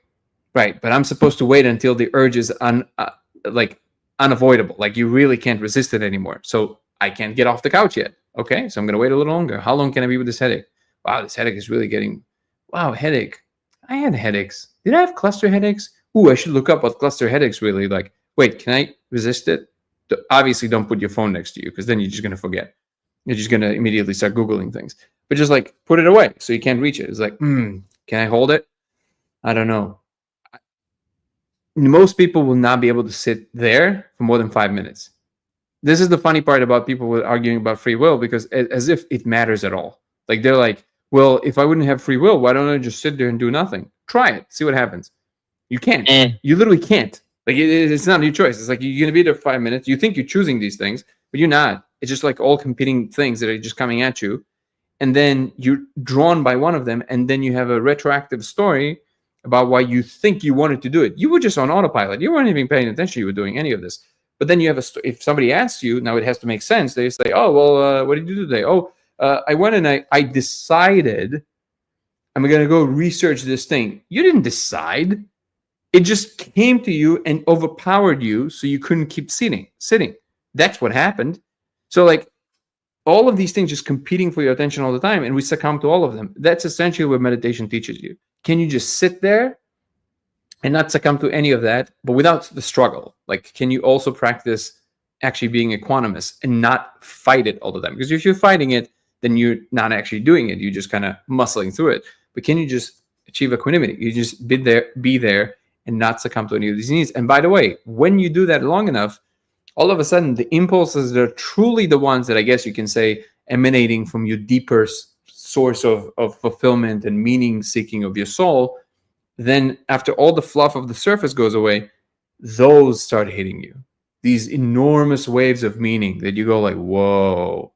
right, but I'm supposed to wait until the urge is unavoidable. Like you really can't resist it anymore. So I can't get off the couch yet. Okay, so I'm gonna wait a little longer. How long can I be with this headache? Wow, this headache is really getting... Wow, headache. I had headaches. Did I have cluster headaches? Ooh, I should look up what cluster headaches really like. Wait, can I resist it? Obviously, don't put your phone next to you, because then you're just going to forget. You're just going to immediately start Googling things. But just like put it away so you can't reach it. It's like, can I hold it? I don't know. Most people will not be able to sit there for more than 5 minutes. This is the funny part about people arguing about free will, because as if it matters at all. Like they're like, well, if I wouldn't have free will, why don't I just sit there and do nothing? Try it. See what happens. You can't. You literally can't. Like it's not your choice. It's like you're going to be there 5 minutes. You think you're choosing these things, but you're not. It's just like all competing things that are just coming at you. And then you're drawn by one of them. And then you have a retroactive story about why you think you wanted to do it. You were just on autopilot. You weren't even paying attention you were doing any of this. But then you have if somebody asks you, now it has to make sense. They say, oh, well, what did you do today? Oh, I went and I decided I'm going to go research this thing. You didn't decide. It just came to you and overpowered you, so you couldn't keep sitting. That's what happened. So like all of these things just competing for your attention all the time, and we succumb to all of them. That's essentially what meditation teaches you. Can you just sit there and not succumb to any of that, but without the struggle? Like, can you also practice actually being equanimous and not fight it all the time? Because if you're fighting it, then you're not actually doing it. You're just kind of muscling through it. But can you just achieve equanimity? You just be there and not succumb to any of these needs. And by the way, when you do that long enough, all of a sudden the impulses that are truly the ones that I guess you can say emanating from your deeper source of fulfillment and meaning seeking of your soul, then after all the fluff of the surface goes away, those start hitting you. These enormous waves of meaning that you go like, whoa,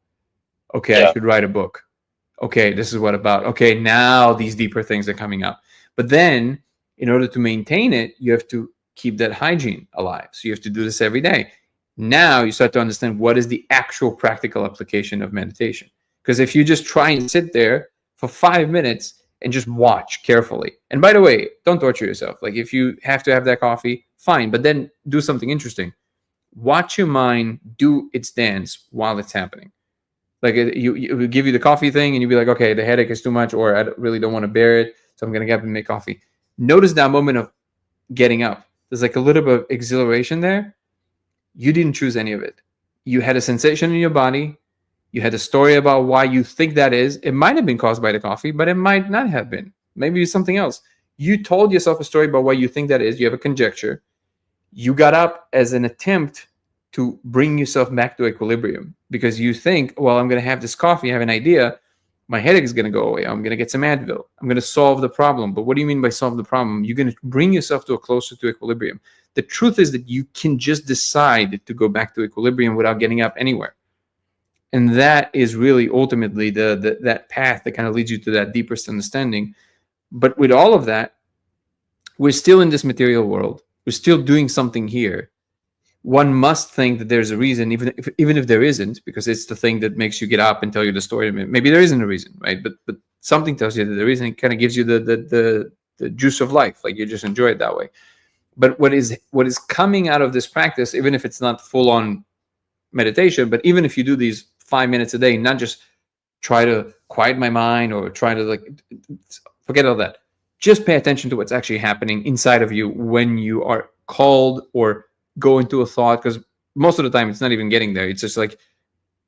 okay, I should write a book. Okay, this is what about. Okay, now these deeper things are coming up. But then in order to maintain it, you have to keep that hygiene alive. So you have to do this every day. Now you start to understand what is the actual practical application of meditation. Because if you just try and sit there for 5 minutes and just watch carefully. And by the way, don't torture yourself. Like if you have to have that coffee, fine, but then do something interesting. Watch your mind do its dance while it's happening. Like it will give you the coffee thing and you'll be like, okay, the headache is too much, or I really don't want to bear it, so I'm going to get up and make coffee. Notice that moment of getting up. There's like a little bit of exhilaration there. You didn't choose any of it. You had a sensation in your body. You had a story about why you think that is. It might have been caused by the coffee, but it might not have been. Maybe it's something else. You told yourself a story about why you think that is. You have a conjecture. You got up as an attempt to bring yourself back to equilibrium because you think, well, I'm going to have this coffee. I have an idea. My headache is going to go away. I'm going to get some Advil. I'm going to solve the problem. But what do you mean by solve the problem? You're going to bring yourself to a closer to equilibrium. The truth is that you can just decide to go back to equilibrium without getting up anywhere. And that is really ultimately that path that kind of leads you to that deepest understanding. But with all of that, we're still in this material world. We're still doing something here. One must think that there's a reason, even if there isn't, because it's the thing that makes you get up and tell you the story. Maybe there isn't a reason, right? But something tells you that there is, and it kind of gives you the juice of life. Like you just enjoy it that way. But what is coming out of this practice, even if it's not full on meditation, but even if you do these 5 minutes a day, not just try to quiet my mind or try to like forget all that. Just pay attention to what's actually happening inside of you when you are called or go into a thought, because most of the time it's not even getting there. It's just like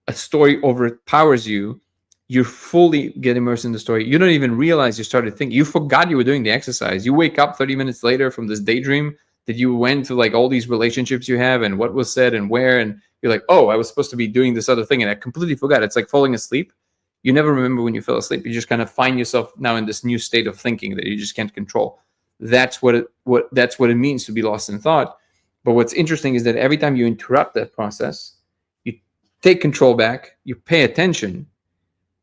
a story overpowers you. You fully get immersed in the story. You don't even realize you started thinking. You forgot you were doing the exercise. You wake up 30 minutes later from this daydream that you went to like all these relationships you have and what was said and where, and you're like, oh, I was supposed to be doing this other thing and I completely forgot. It's like falling asleep. You never remember when you fell asleep. You just kind of find yourself now in this new state of thinking that you just can't control. That's what it means to be lost in thought. But what's interesting is that every time you interrupt that process, you take control back, you pay attention.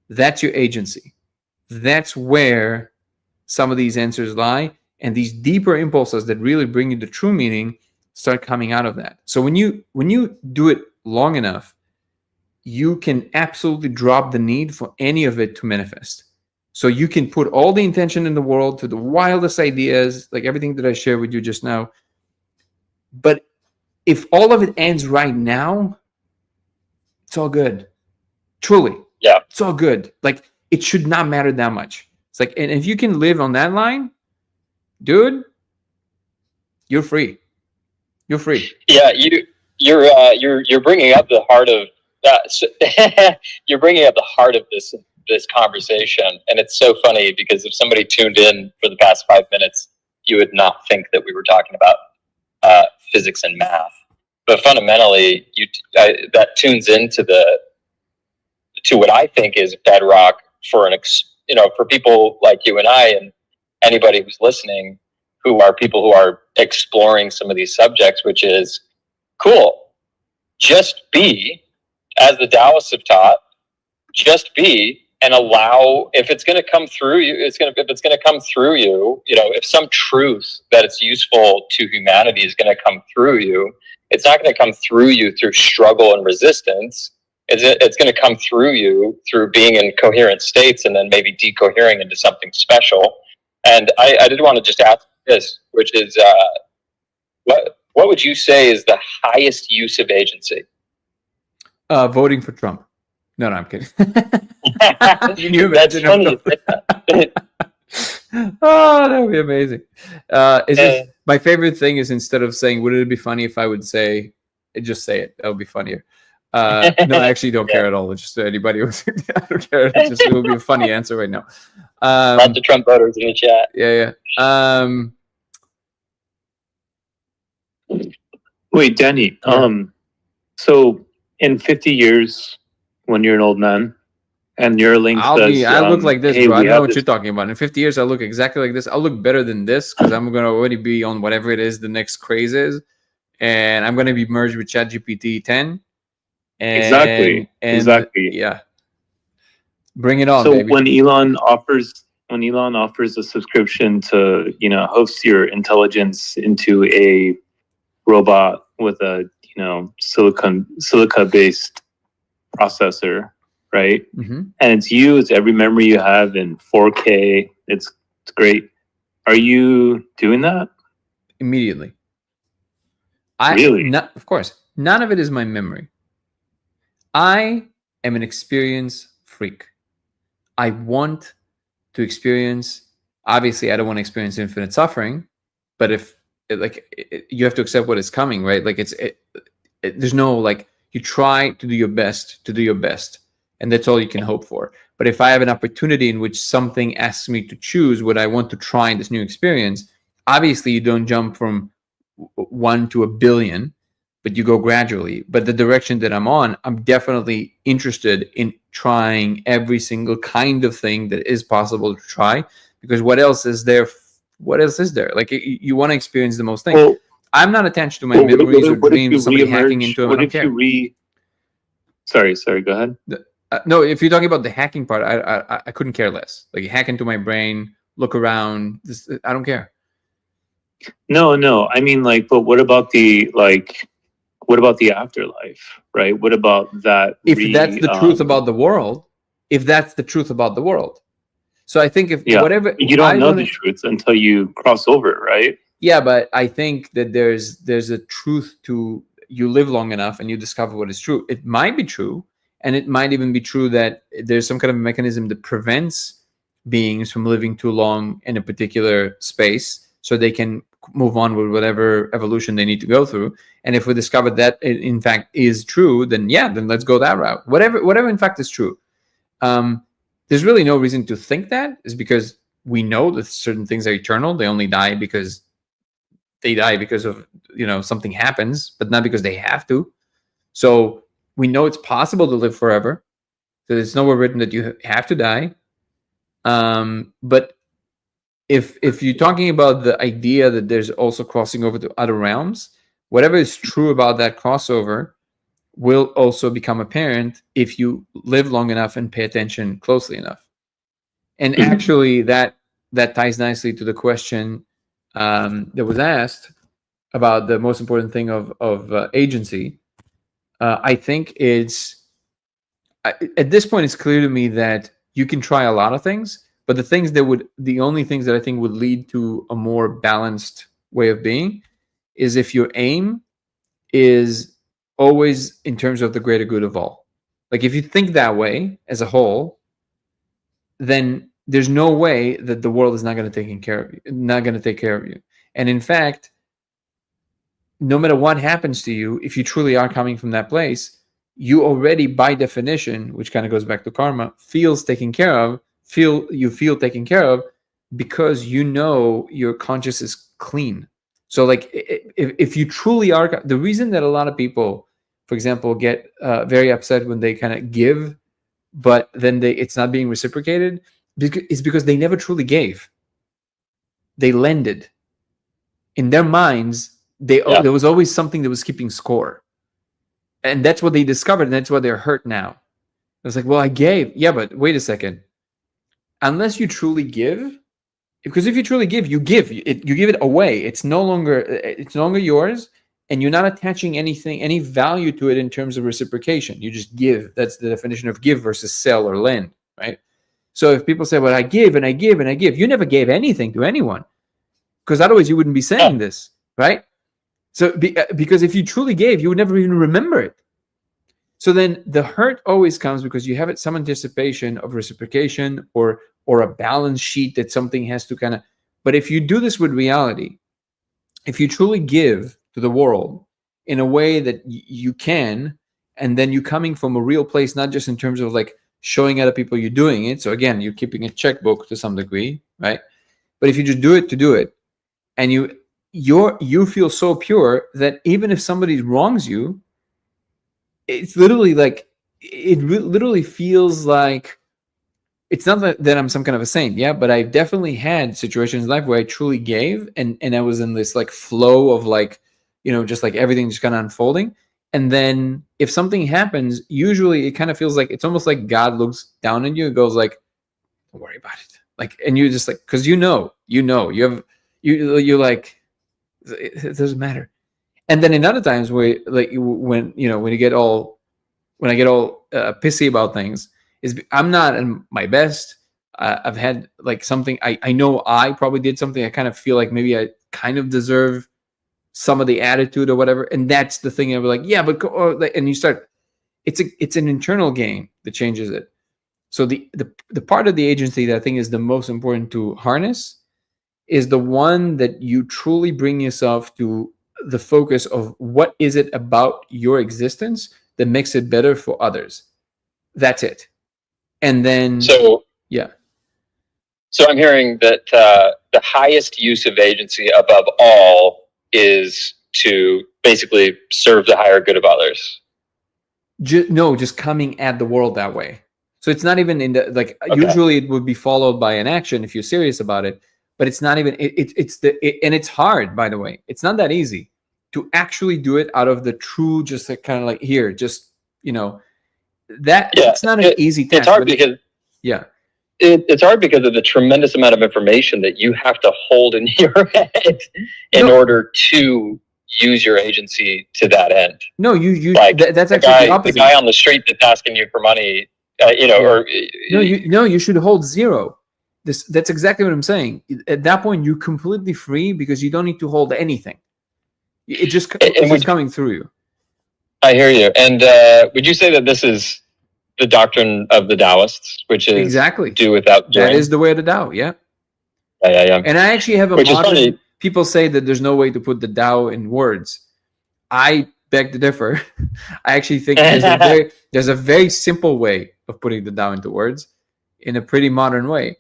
That's your agency. That's where some of these answers lie. And these deeper impulses that really bring you the true meaning start coming out of that. So when you do it long enough, you can absolutely drop the need for any of it to manifest. So you can put all the intention in the world to the wildest ideas, like everything that I shared with you just now. But if all of it ends right now, it's all good. Truly. Yeah. It's all good. Like it should not matter that much. It's like, and if you can live on that line, dude, you're free. You're free. Yeah, you're bringing up the heart of that. You're bringing up the heart of this conversation, and it's so funny because if somebody tuned in for the past 5 minutes, you would not think that we were talking about physics and math. But fundamentally, that tunes into what I think is bedrock for for people like you and I, anybody who's listening, who are people who are exploring some of these subjects, which is cool. Just be, as the Taoists have taught, just be, and allow, if it's going to come through you, if it's going to come through you, if some truth that it's useful to humanity is going to come through you, it's not going to come through you through struggle and resistance. It's going to come through you through being in coherent states and then maybe decohering into something special. And I did want to just ask this, which is, what would you say is the highest use of agency? Voting for Trump. No, I'm kidding. Can you imagine? Oh, that would be amazing. My favorite thing is, instead of saying, would it be funny if I would say, just say it. That would be funnier. No, I actually don't care at all. It's just anybody who, I don't care. It will be a funny answer right now. Lots of Trump voters in the chat. Yeah. Wait, Danny. So in 50 years, when you're an old man, and Neuralink says, I look like this, hey, bro. I know what you're talking about. In 50 years, I'll look exactly like this. I'll look better than this because I'm going to already be on whatever it is the next craze is. And I'm going to be merged with ChatGPT 10. And, exactly. Yeah. Bring it on, so baby. when Elon offers a subscription to, host your intelligence into a robot with a, silica-based processor, right? Mm-hmm. And it's every memory you have in 4K. It's great. Are you doing that? Immediately. Really? Of course. None of it is my memory. I am an experience freak. I want to experience, obviously I don't want to experience infinite suffering, but you have to accept what is coming, right? Like there's no, like, you try to do your best and that's all you can hope for. But if I have an opportunity in which something asks me to choose what I want to try in this new experience, obviously you don't jump from 1 to a billion, but you go gradually. But the direction that I'm on, I'm definitely interested in trying every single kind of thing that is possible to try, because what else is there? Like, you want to experience the most things. Well, I'm not attached to my memories or dreams. Somebody hacking into them. What if you Sorry, go ahead. No, if you're talking about the hacking part, I couldn't care less. Like, you hack into my brain, look around. I don't care. No. I mean, but what about the afterlife, right? What about that? If that's the truth about the world, So I think whatever, you don't know the truth until you cross over, right? Yeah, but I think that there's a truth to, you live long enough and you discover what is true. It might be true, and it might even be true that there's some kind of mechanism that prevents beings from living too long in a particular space, so they can move on with whatever evolution they need to go through. And if we discover that it in fact is true, then let's go that route. Whatever in fact is true. There's really no reason to think that, is because we know that certain things are eternal. They only die because of, something happens, but not because they have to. So we know it's possible to live forever. So it's nowhere written that you have to die. But if you're talking about the idea that there's also crossing over to other realms, whatever is true about that crossover will also become apparent if you live long enough and pay attention closely enough. And actually, that ties nicely to the question that was asked about the most important thing of agency. I think at this point, it's clear to me that you can try a lot of things, but the only things that I think would lead to a more balanced way of being is if your aim is always in terms of the greater good of all. Like, if you think that way as a whole, then there's no way that the world is not going to take care of you. And in fact, no matter what happens to you, if you truly are coming from that place, you already, by definition, which kind of goes back to karma, feel taken care of, because your conscience is clean. So, like, if you truly are, the reason that a lot of people, for example, get very upset when they kind of give, but then it's not being reciprocated, is because they never truly gave. they lended. In their minds, there was always something that was keeping score. And that's what they discovered, and that's why they're hurt now. It's like, well, I gave. Yeah, but wait a second. Unless you truly give, because if you truly give, you give it away. It's no longer yours, and you're not attaching any value to it in terms of reciprocation. You just give. That's the definition of give versus sell or lend, right? So if people say, well, I give and I give and I give, you never gave anything to anyone, because otherwise you wouldn't be saying this, right? So because if you truly gave, you would never even remember it. So then the hurt always comes because you have some anticipation of reciprocation or a balance sheet that something has to kind of. But if you do this with reality, if you truly give to the world in a way that you can, and then you're coming from a real place, not just in terms of like showing other people you're doing it. So again, you're keeping a checkbook to some degree, right? But if you just do it to do it, and you feel so pure that even if somebody wrongs you, it's literally like literally feels like it's not that I'm some kind of a saint, yeah, but I've definitely had situations in life where I truly gave, and I was in this like flow of like, just like everything just kind of unfolding. And then if something happens, usually it kind of feels like it's almost like God looks down on you and goes like, don't worry about it. Like, and you're just like, because you're like, it doesn't matter. And then in other times where like when I get all pissy about things, is I'm not in my best. I've had like something, I know I probably did something. I kind of feel like maybe I kind of deserve some of the attitude or whatever. And that's the thing. I'm like, yeah, but and you start, it's an internal game that changes it. So the part of the agency that I think is the most important to harness is the one that you truly bring yourself to the focus of what is it about your existence that makes it better for others. That's it. And then So I'm hearing that the highest use of agency above all is to basically serve the higher good of others. Just coming at the world that way. So it's not even in the like. Okay. Usually it would be followed by an action if you're serious about it. But it's not even. And it's hard, by the way. It's not that easy to actually do it out of the true, just like kind of like here, just that. Yeah, it's not an easy task. It's hard because it's hard because of the tremendous amount of information that you have to hold in your head in order to use your agency to that end. No, you like that's actually the opposite. The guy on the street that's asking you for money, or you should hold zero. That's exactly what I'm saying. At that point, you're completely free because you don't need to hold anything. It's just coming through you. I hear you. And would you say that this is the doctrine of the Taoists, which is exactly do without doing? That is the way of the Tao. Yeah. Yeah. And I actually have a modern. People say that there's no way to put the Tao in words. I beg to differ. I actually think there's a very simple way of putting the Tao into words in a pretty modern way.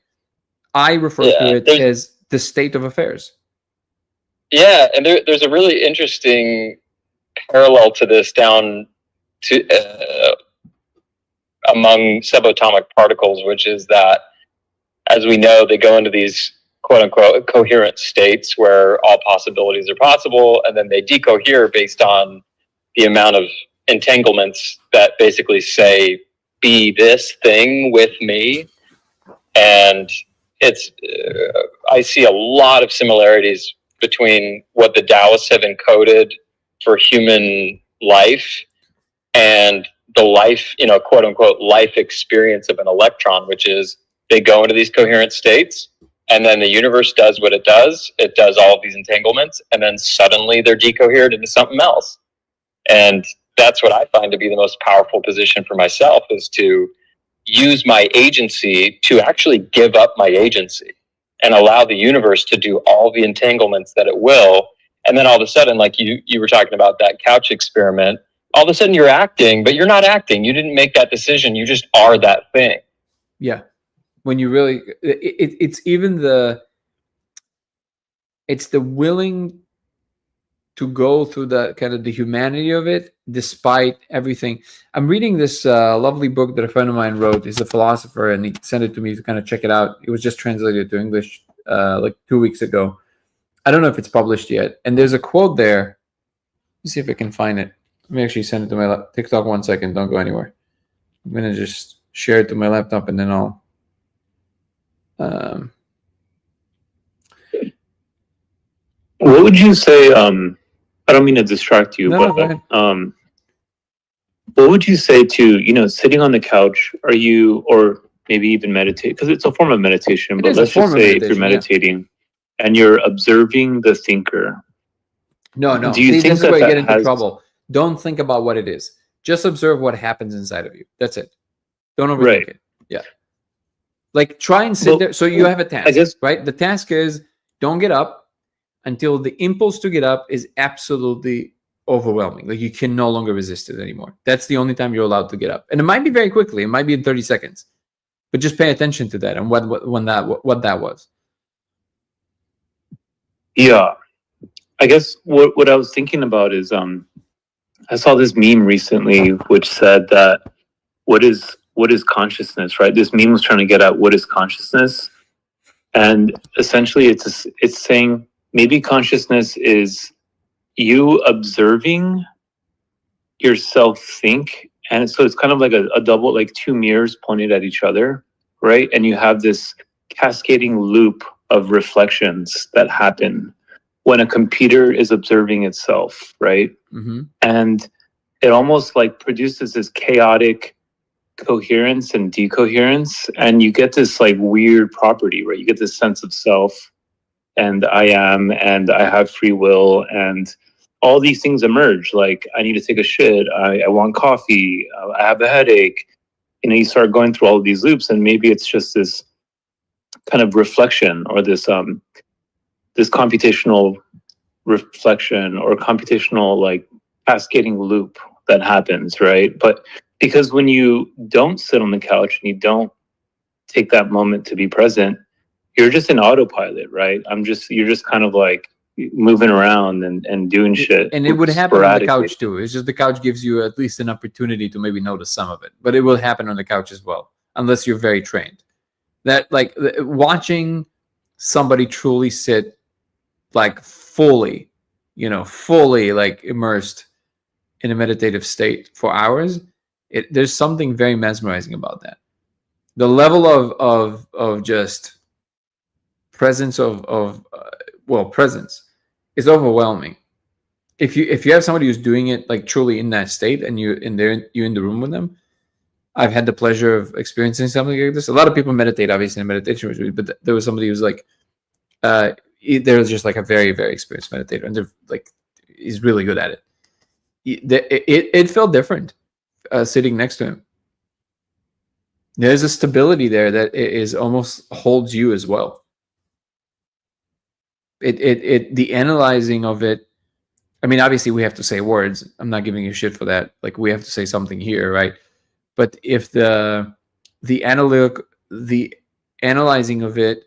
I refer to it as the state of affairs. Yeah, and there's a really interesting parallel to this down to among subatomic particles, which is that, as we know, they go into these quote-unquote coherent states where all possibilities are possible, and then they decohere based on the amount of entanglements that basically say, be this thing with me. And it's I see a lot of similarities between what the Taoists have encoded for human life and the life, quote unquote, life experience of an electron, which is they go into these coherent states and then the universe does what it does. It does all of these entanglements and then suddenly they're decohered into something else. And that's what I find to be the most powerful position for myself, is to use my agency to actually give up my agency and allow the universe to do all the entanglements that it will. And then all of a sudden, like you were talking about that couch experiment, all of a sudden you're acting, but you're not acting. You didn't make that decision. You just are that thing. Yeah. When you really, it's the willing to go through the kind of the humanity of it, despite everything. I'm reading this lovely book that a friend of mine wrote. He's a philosopher, and he sent it to me to kind of check it out. It was just translated to English like 2 weeks ago. I don't know if it's published yet. And there's a quote there. Let me see if I can find it. Let me actually send it to my TikTok 1 second. Don't go anywhere. I'm going to just share it to my laptop and then I'll... What would you say? I don't mean to distract you, No, go but ahead. what would you say to sitting on the couch? Are you, or maybe even meditate? Because it's a form of meditation. It But is a let's form just of say if you're meditation, meditating and you're observing the thinker. No. Do you See, think this is where you get into has trouble. Don't think about what it is. Just observe what happens inside of you. That's it. Don't overthink Right. it. Yeah. Like try and sit there. So you have a task, I guess, right? The task is don't get up until the impulse to get up is absolutely overwhelming. Like you can no longer resist it anymore. That's the only time you're allowed to get up. And it might be very quickly. It might be in 30 seconds. But just pay attention to that and what that was. yeah. I guess what I was thinking about is I saw this meme recently which said that what is consciousness, right? This meme was trying to get at what is consciousness, and essentially it's saying maybe consciousness is you observing yourself think, and so it's kind of like a double, like two mirrors pointed at each other, right? And you have this cascading loop of reflections that happen when a computer is observing itself, right? Mm-hmm. And it almost like produces this chaotic coherence and decoherence, and you get this like weird property, right? You get this sense of self, and I am, and I have free will, and all these things emerge. Like I need to take a shit, I want coffee, I have a headache. You start going through all of these loops, and maybe it's just this kind of reflection, or this this computational reflection, or computational like cascading loop that happens, right? But because when you don't sit on the couch and you don't take that moment to be present, you're just in autopilot, right? You're just kind of like moving around and doing shit. And it would happen on the sporadically. couch too. It's just the couch gives you at least an opportunity to maybe notice some of it, but it will happen on the couch as well, unless you're very trained. That like watching somebody truly sit like fully like immersed in a meditative state for hours, there's something very mesmerizing about that. The level of just presence presence is overwhelming. If you have somebody who's doing it like truly in that state, and you're in the room with them. I've had the pleasure of experiencing something like this. A lot of people meditate, obviously, in meditation retreat, but there was somebody who's like, they're just like a very, very experienced meditator, and they're like, he's really good at it. It felt different sitting next to him. There's a stability there that is almost holds you as well. The analyzing of it. I mean, obviously, we have to say words. I'm not giving you shit for that. Like, we have to say something here, right? But if the analyzing of it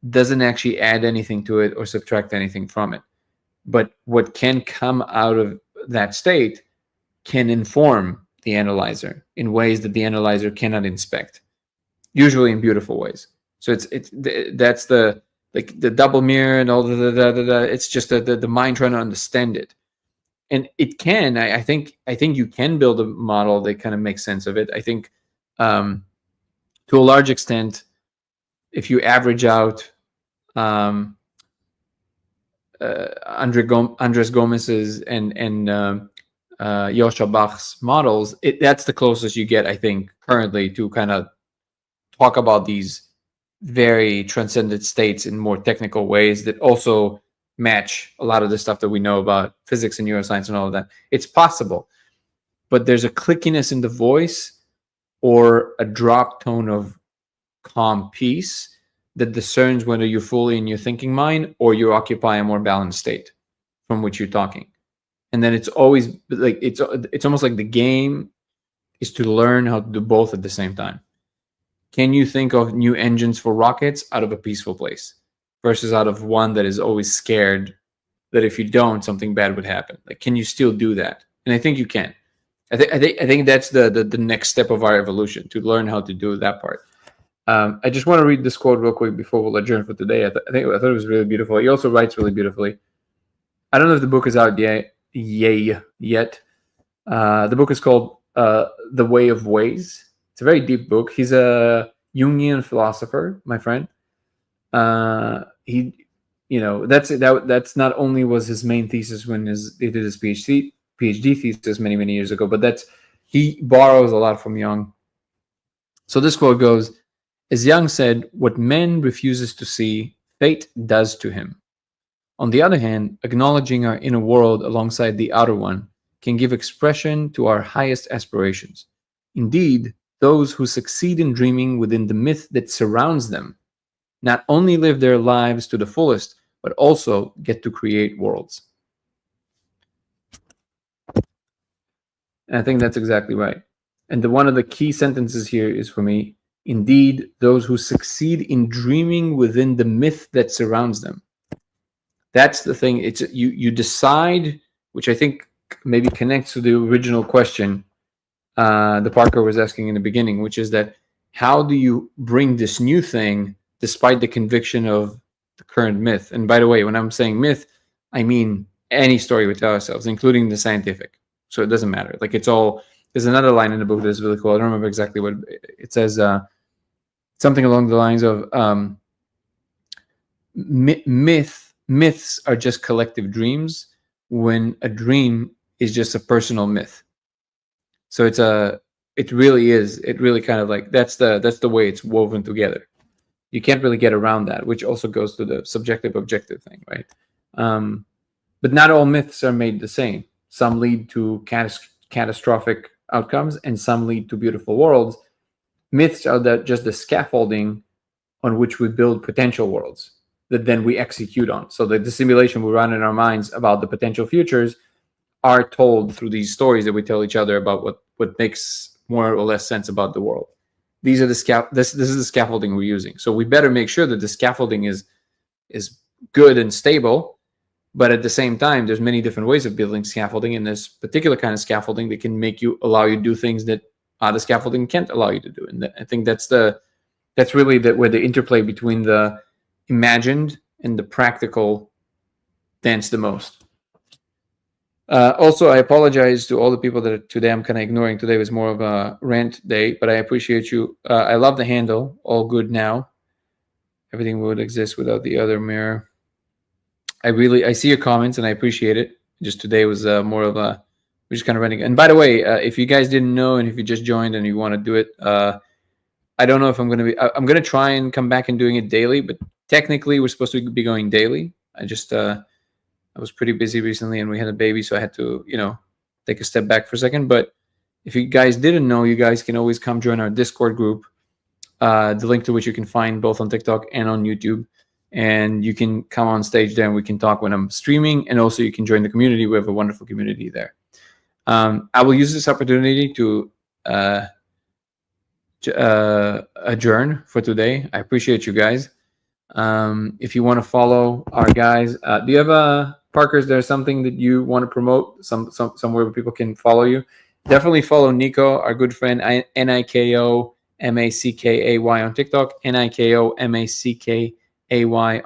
doesn't actually add anything to it or subtract anything from it, but what can come out of that state can inform the analyzer in ways that the analyzer cannot inspect, usually in beautiful ways. So that's the double mirror and all the it's just the mind trying to understand it. And it can, I think you can build a model that kind of makes sense of it. I think to a large extent, if you average out Andres Gomez's and Yosha Bach's models, that's the closest you get, I think, currently to kind of talk about these very transcendent states in more technical ways that also match a lot of the stuff that we know about physics and neuroscience and all of that. It's possible, but there's a clickiness in the voice or a drop tone of calm peace that discerns whether you're fully in your thinking mind or you occupy a more balanced state from which you're talking. And then it's always like it's almost like the game is to learn how to do both at the same time. Can you think of new engines for rockets out of a peaceful place versus out of one that is always scared that if you don't, something bad would happen? Like, can you still do that? And I think you can. I think that's the next step of our evolution, to learn how to do that part. I just want to read this quote real quick before we'll adjourn for today. I thought it was really beautiful. He also writes really beautifully. I don't know if the book is out yet. The book is called The Way of Ways. It's a very deep book. He's a Jungian philosopher, my friend. That's not only was his main thesis when he did his PhD thesis many years ago, but he borrows a lot from Jung. So this quote goes, as Jung said, what man refuses to see, fate does to him. On the other hand, acknowledging our inner world alongside the outer one can give expression to our highest aspirations. Indeed, those who succeed in dreaming within the myth that surrounds them not only live their lives to the fullest, but also get to create worlds. And I think that's exactly right. And one of the key sentences here is for me, indeed, those who succeed in dreaming within the myth that surrounds them. That's the thing. It's you decide, which I think maybe connects to the original question the Parker was asking in the beginning, which is that how do you bring this new thing despite the conviction of the current myth? And by the way, when I'm saying myth, I mean any story we tell ourselves, including the scientific. So it doesn't matter. Like it's all. There's another line in the book that's really cool. I don't remember exactly what it says. Something along the lines of myths are just collective dreams, when a dream is just a personal myth. So it really kind of like that's the way it's woven together. You can't really get around that, which also goes to the subjective objective thing, right? But not all myths are made the same. Some lead to catastrophic outcomes, and some lead to beautiful worlds. Myths are just the scaffolding on which we build potential worlds that then we execute on. So the simulation we run in our minds about the potential futures are told through these stories that we tell each other about what makes more or less sense about the world. These are this is the scaffolding we're using. So we better make sure that the scaffolding is good and stable. But at the same time, there's many different ways of building scaffolding, and this particular kind of scaffolding that can allow you to do things that the scaffolding can't allow you to do. And I think that's really where the interplay between the imagined and the practical dance the most. Also, I apologize to all the people that today I'm kind of ignoring. Today was more of a rant day, but I appreciate you. I love the handle. All good now. Everything would exist without the other mirror. I see your comments and I appreciate it. Just today was more of we're just kind of running. And by the way, if you guys didn't know, and if you just joined and you want to do it, I don't know if I'm going to try and come back and doing it daily, but technically we're supposed to be going daily. I was pretty busy recently and we had a baby, so I had to, take a step back for a second. But if you guys didn't know, you guys can always come join our Discord group, the link to which you can find both on TikTok and on YouTube. And you can come on stage there and we can talk when I'm streaming. And also you can join the community. We have a wonderful community there. I will use this opportunity to adjourn for today. I appreciate you guys. If you want to follow our guys, do you have Parker, is there something that you want to promote? Somewhere where people can follow you? Definitely follow Nico, our good friend, NIKOMACKAY on TikTok, NIKOMACKAY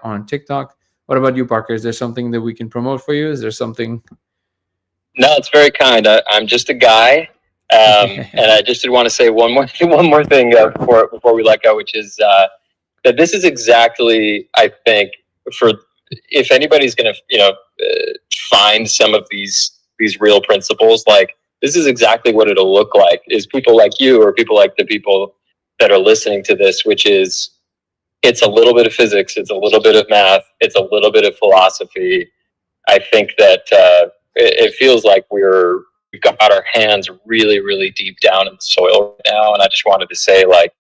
on TikTok. What about you, Parker? Is there something that we can promote for you? Is there something? No, it's very kind. I'm just a guy, and I just did want to say one more thing before we let go, which is that this is exactly, I think, for if anybody's going to find some of these real principles, like this is exactly what it'll look like. Is people like you or people like the people that are listening to this, which is it's a little bit of physics, it's a little bit of math, it's a little bit of philosophy. I think that it feels like we've got our hands really, really deep down in the soil right now. And I just wanted to say, like,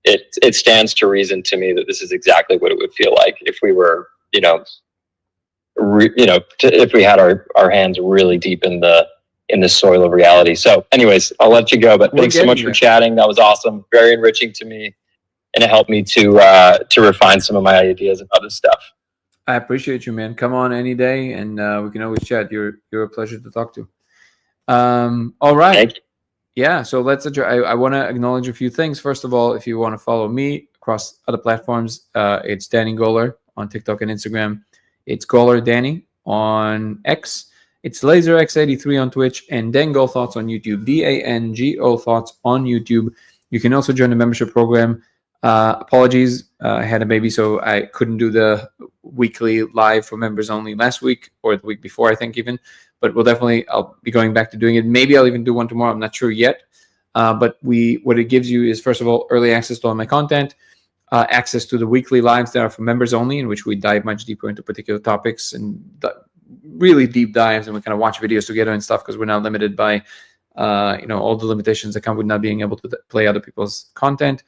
it stands to reason to me that this is exactly what it would feel like if we were, if we had our hands really deep in the soil of reality. So anyways, I'll let you go, but thanks so much for chatting. That was awesome. Very enriching to me. And it helped me to refine some of my ideas about this stuff. I appreciate you, man. Come on any day, and we can always chat. You're a pleasure to talk to. All right. Thank you. yeah, so I want to acknowledge a few things. First of all, if you want to follow me across other platforms, it's Danny Goller on TikTok and Instagram. It's Goller Danny on X. It's LaserX83 on Twitch, and Dango Thoughts on YouTube. DANGO Thoughts on YouTube. You can also join the membership program. Apologies, I had a baby, so I couldn't do the weekly live for members only last week or the week before, I think even. But I'll be going back to doing it. Maybe I'll even do one tomorrow. I'm not sure yet. But what it gives you is, first of all, early access to all my content, access to the weekly lives that are for members only, in which we dive much deeper into particular topics and really deep dives, and we kind of watch videos together and stuff, because we're not limited by all the limitations that come with not being able to play other people's content.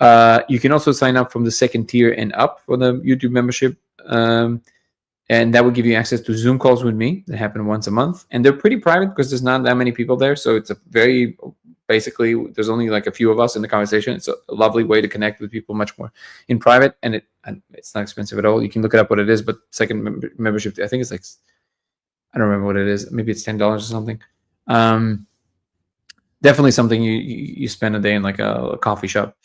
You can also sign up from the second tier and up for the YouTube membership. And that will give you access to Zoom calls with me that happen once a month. And they're pretty private because there's not that many people there. So it's basically, there's only like a few of us in the conversation. It's a lovely way to connect with people much more in private. And it's not expensive at all. You can look it up what it is. But second membership, I think it's like, I don't remember what it is. Maybe it's $10 or something. Definitely something you spend a day in like a coffee shop.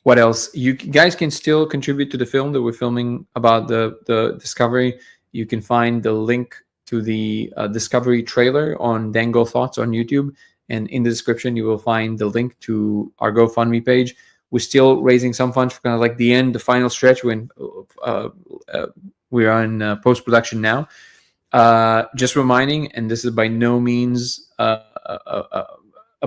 What else? You guys can still contribute to the film that we're filming about the Discovery. You can find the link to the Discovery trailer on Dango Thoughts on YouTube. And in the description, you will find the link to our GoFundMe page. We're still raising some funds for kind of like the end, the final stretch when we're on post-production now. Just reminding, and this is by no means a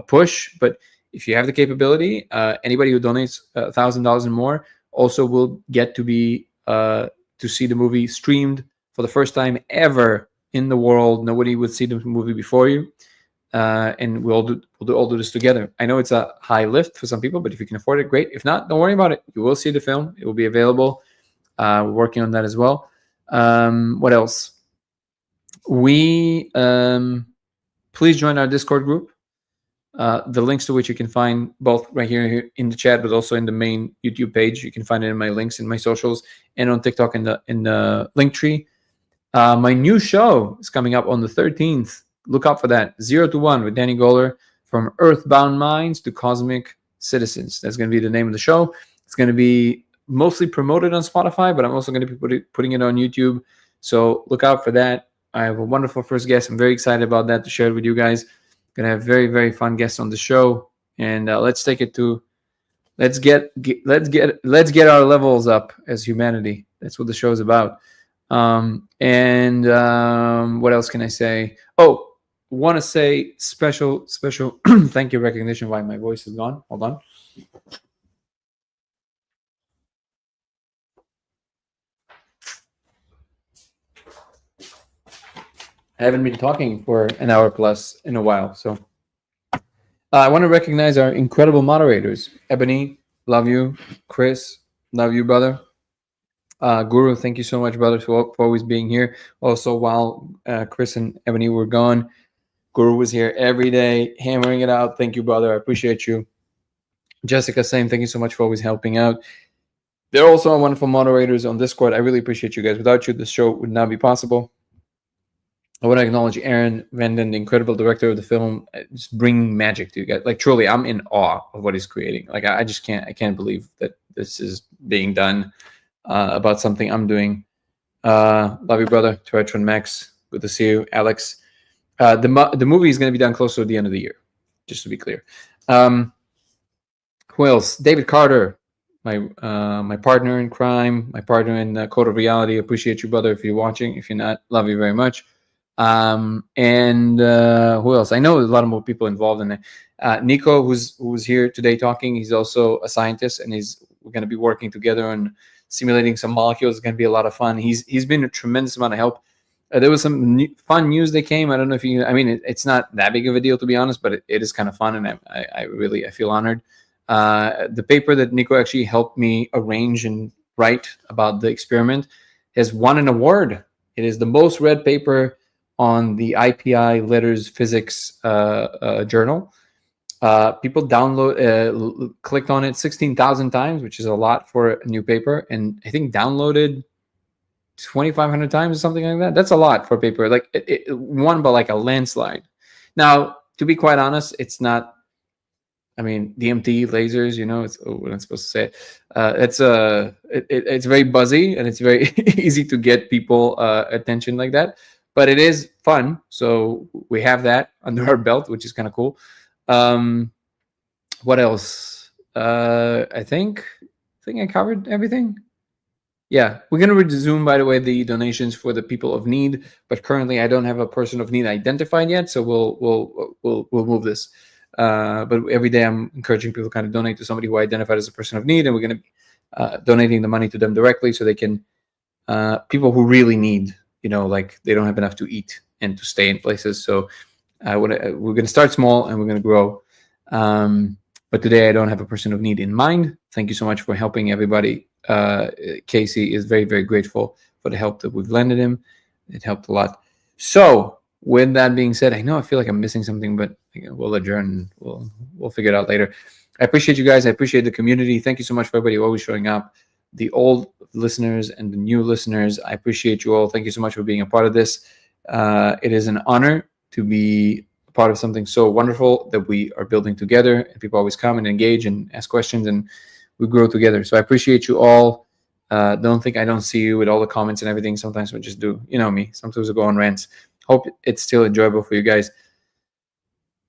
push, but if you have the capability, anybody who donates $1,000 and more also will get to be to see the movie streamed for the first time ever in the world. Nobody would see the movie before you, and we'll all do this together. I know it's a high lift for some people, but if you can afford it, great. If not, don't worry about it. You will see the film. It will be available. We're working on that as well. What else? Please join our Discord group. The links to which you can find both right here in the chat, but also in the main YouTube page. You can find it in my links in my socials and on TikTok in the link tree. My new show is coming up on the 13th. Look out for that. 0 to 1 with Danny Goller, from Earthbound Minds to Cosmic Citizens. That's going to be the name of the show. It's going to be mostly promoted on Spotify, but I'm also going to be putting it on YouTube. So look out for that. I have a wonderful first guest. I'm very excited about that to share it with you guys. Gonna have very, very fun guests on the show, and let's take it to let's get our levels up as humanity. That's what the show is about. What else can I say? Oh, want to say special thank you recognition. Why my voice is gone? Hold on. I haven't been talking for an hour plus in a while, so I want to recognize our incredible moderators. Ebony, love you. Chris, love you, brother. Guru, thank you so much, brother, for always being here. Also, while Chris and Ebony were gone, Guru was here every day, hammering it out. Thank you, brother. I appreciate you. Jessica, same. Thank you so much for always helping out. They're also wonderful moderators on Discord. I really appreciate you guys. Without you, this show would not be possible. I want to acknowledge Aaron Vanden, the incredible director of the film, just bringing magic to you guys. Like, truly, I'm in awe of what he's creating. Like, I can't believe that this is being done about something I'm doing. Love you, brother. Turetron Max, good to see you. Alex, the movie is going to be done close to the end of the year, just to be clear. Who else? David Carter, my partner in crime, my partner in Code of Reality. Appreciate you, brother. If you're watching, if you're not, love you very much. Who else? I know a lot of more people involved in it. Nico, who's here today talking, he's also a scientist, and we're going to be working together on simulating some molecules. It's going to be a lot of fun. He's been a tremendous amount of help. There was some fun news that came. I don't know if it's not that big of a deal, to be honest, but it is kind of fun, and I feel honored. The paper that Nico actually helped me arrange and write about the experiment has won an award. It is the most read paper on the IPI Letters Physics journal. People clicked on it 16,000 times, which is a lot for a new paper, and I think downloaded 2,500 times or something like that. That's a lot for a paper. Like it won by like a landslide. Now, to be quite honest, it's not. I mean, DMT lasers. It's what I'm supposed to say. It's very buzzy and it's very easy to get people attention like that. But it is fun, so we have that under our belt, which is kind of cool. What else? I think I covered everything. Yeah, we're gonna resume, by the way, the donations for the people of need. But currently, I don't have a person of need identified yet, so we'll move this. But every day, I'm encouraging people to kind of donate to somebody who identified as a person of need, and we're gonna be donating the money to them directly, so they can people who really need, like they don't have enough to eat and to stay in places. So we're gonna start small and we're gonna grow. But today, I don't have a person of need in mind. Thank you so much for helping everybody. Casey is very, very grateful for the help that we've lended him. It helped a lot. So, with that being said, I know I feel like I'm missing something, but we'll adjourn. We'll figure it out later. I appreciate you guys. I appreciate the community. Thank you so much for everybody always showing up. The old listeners and the new listeners, I appreciate you all. Thank you so much for being a part of this. It is an honor to be part of something so wonderful that we are building together, and people always come and engage and ask questions, and we grow together. So I appreciate you all. Don't think I don't see you with all the comments and everything. Sometimes we just do, me. Sometimes we go on rants. Hope it's still enjoyable for you guys.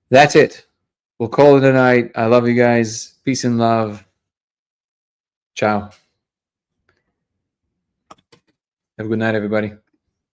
That's it. We'll call it a night. I love you guys. Peace and love. Ciao. Have a good night, everybody.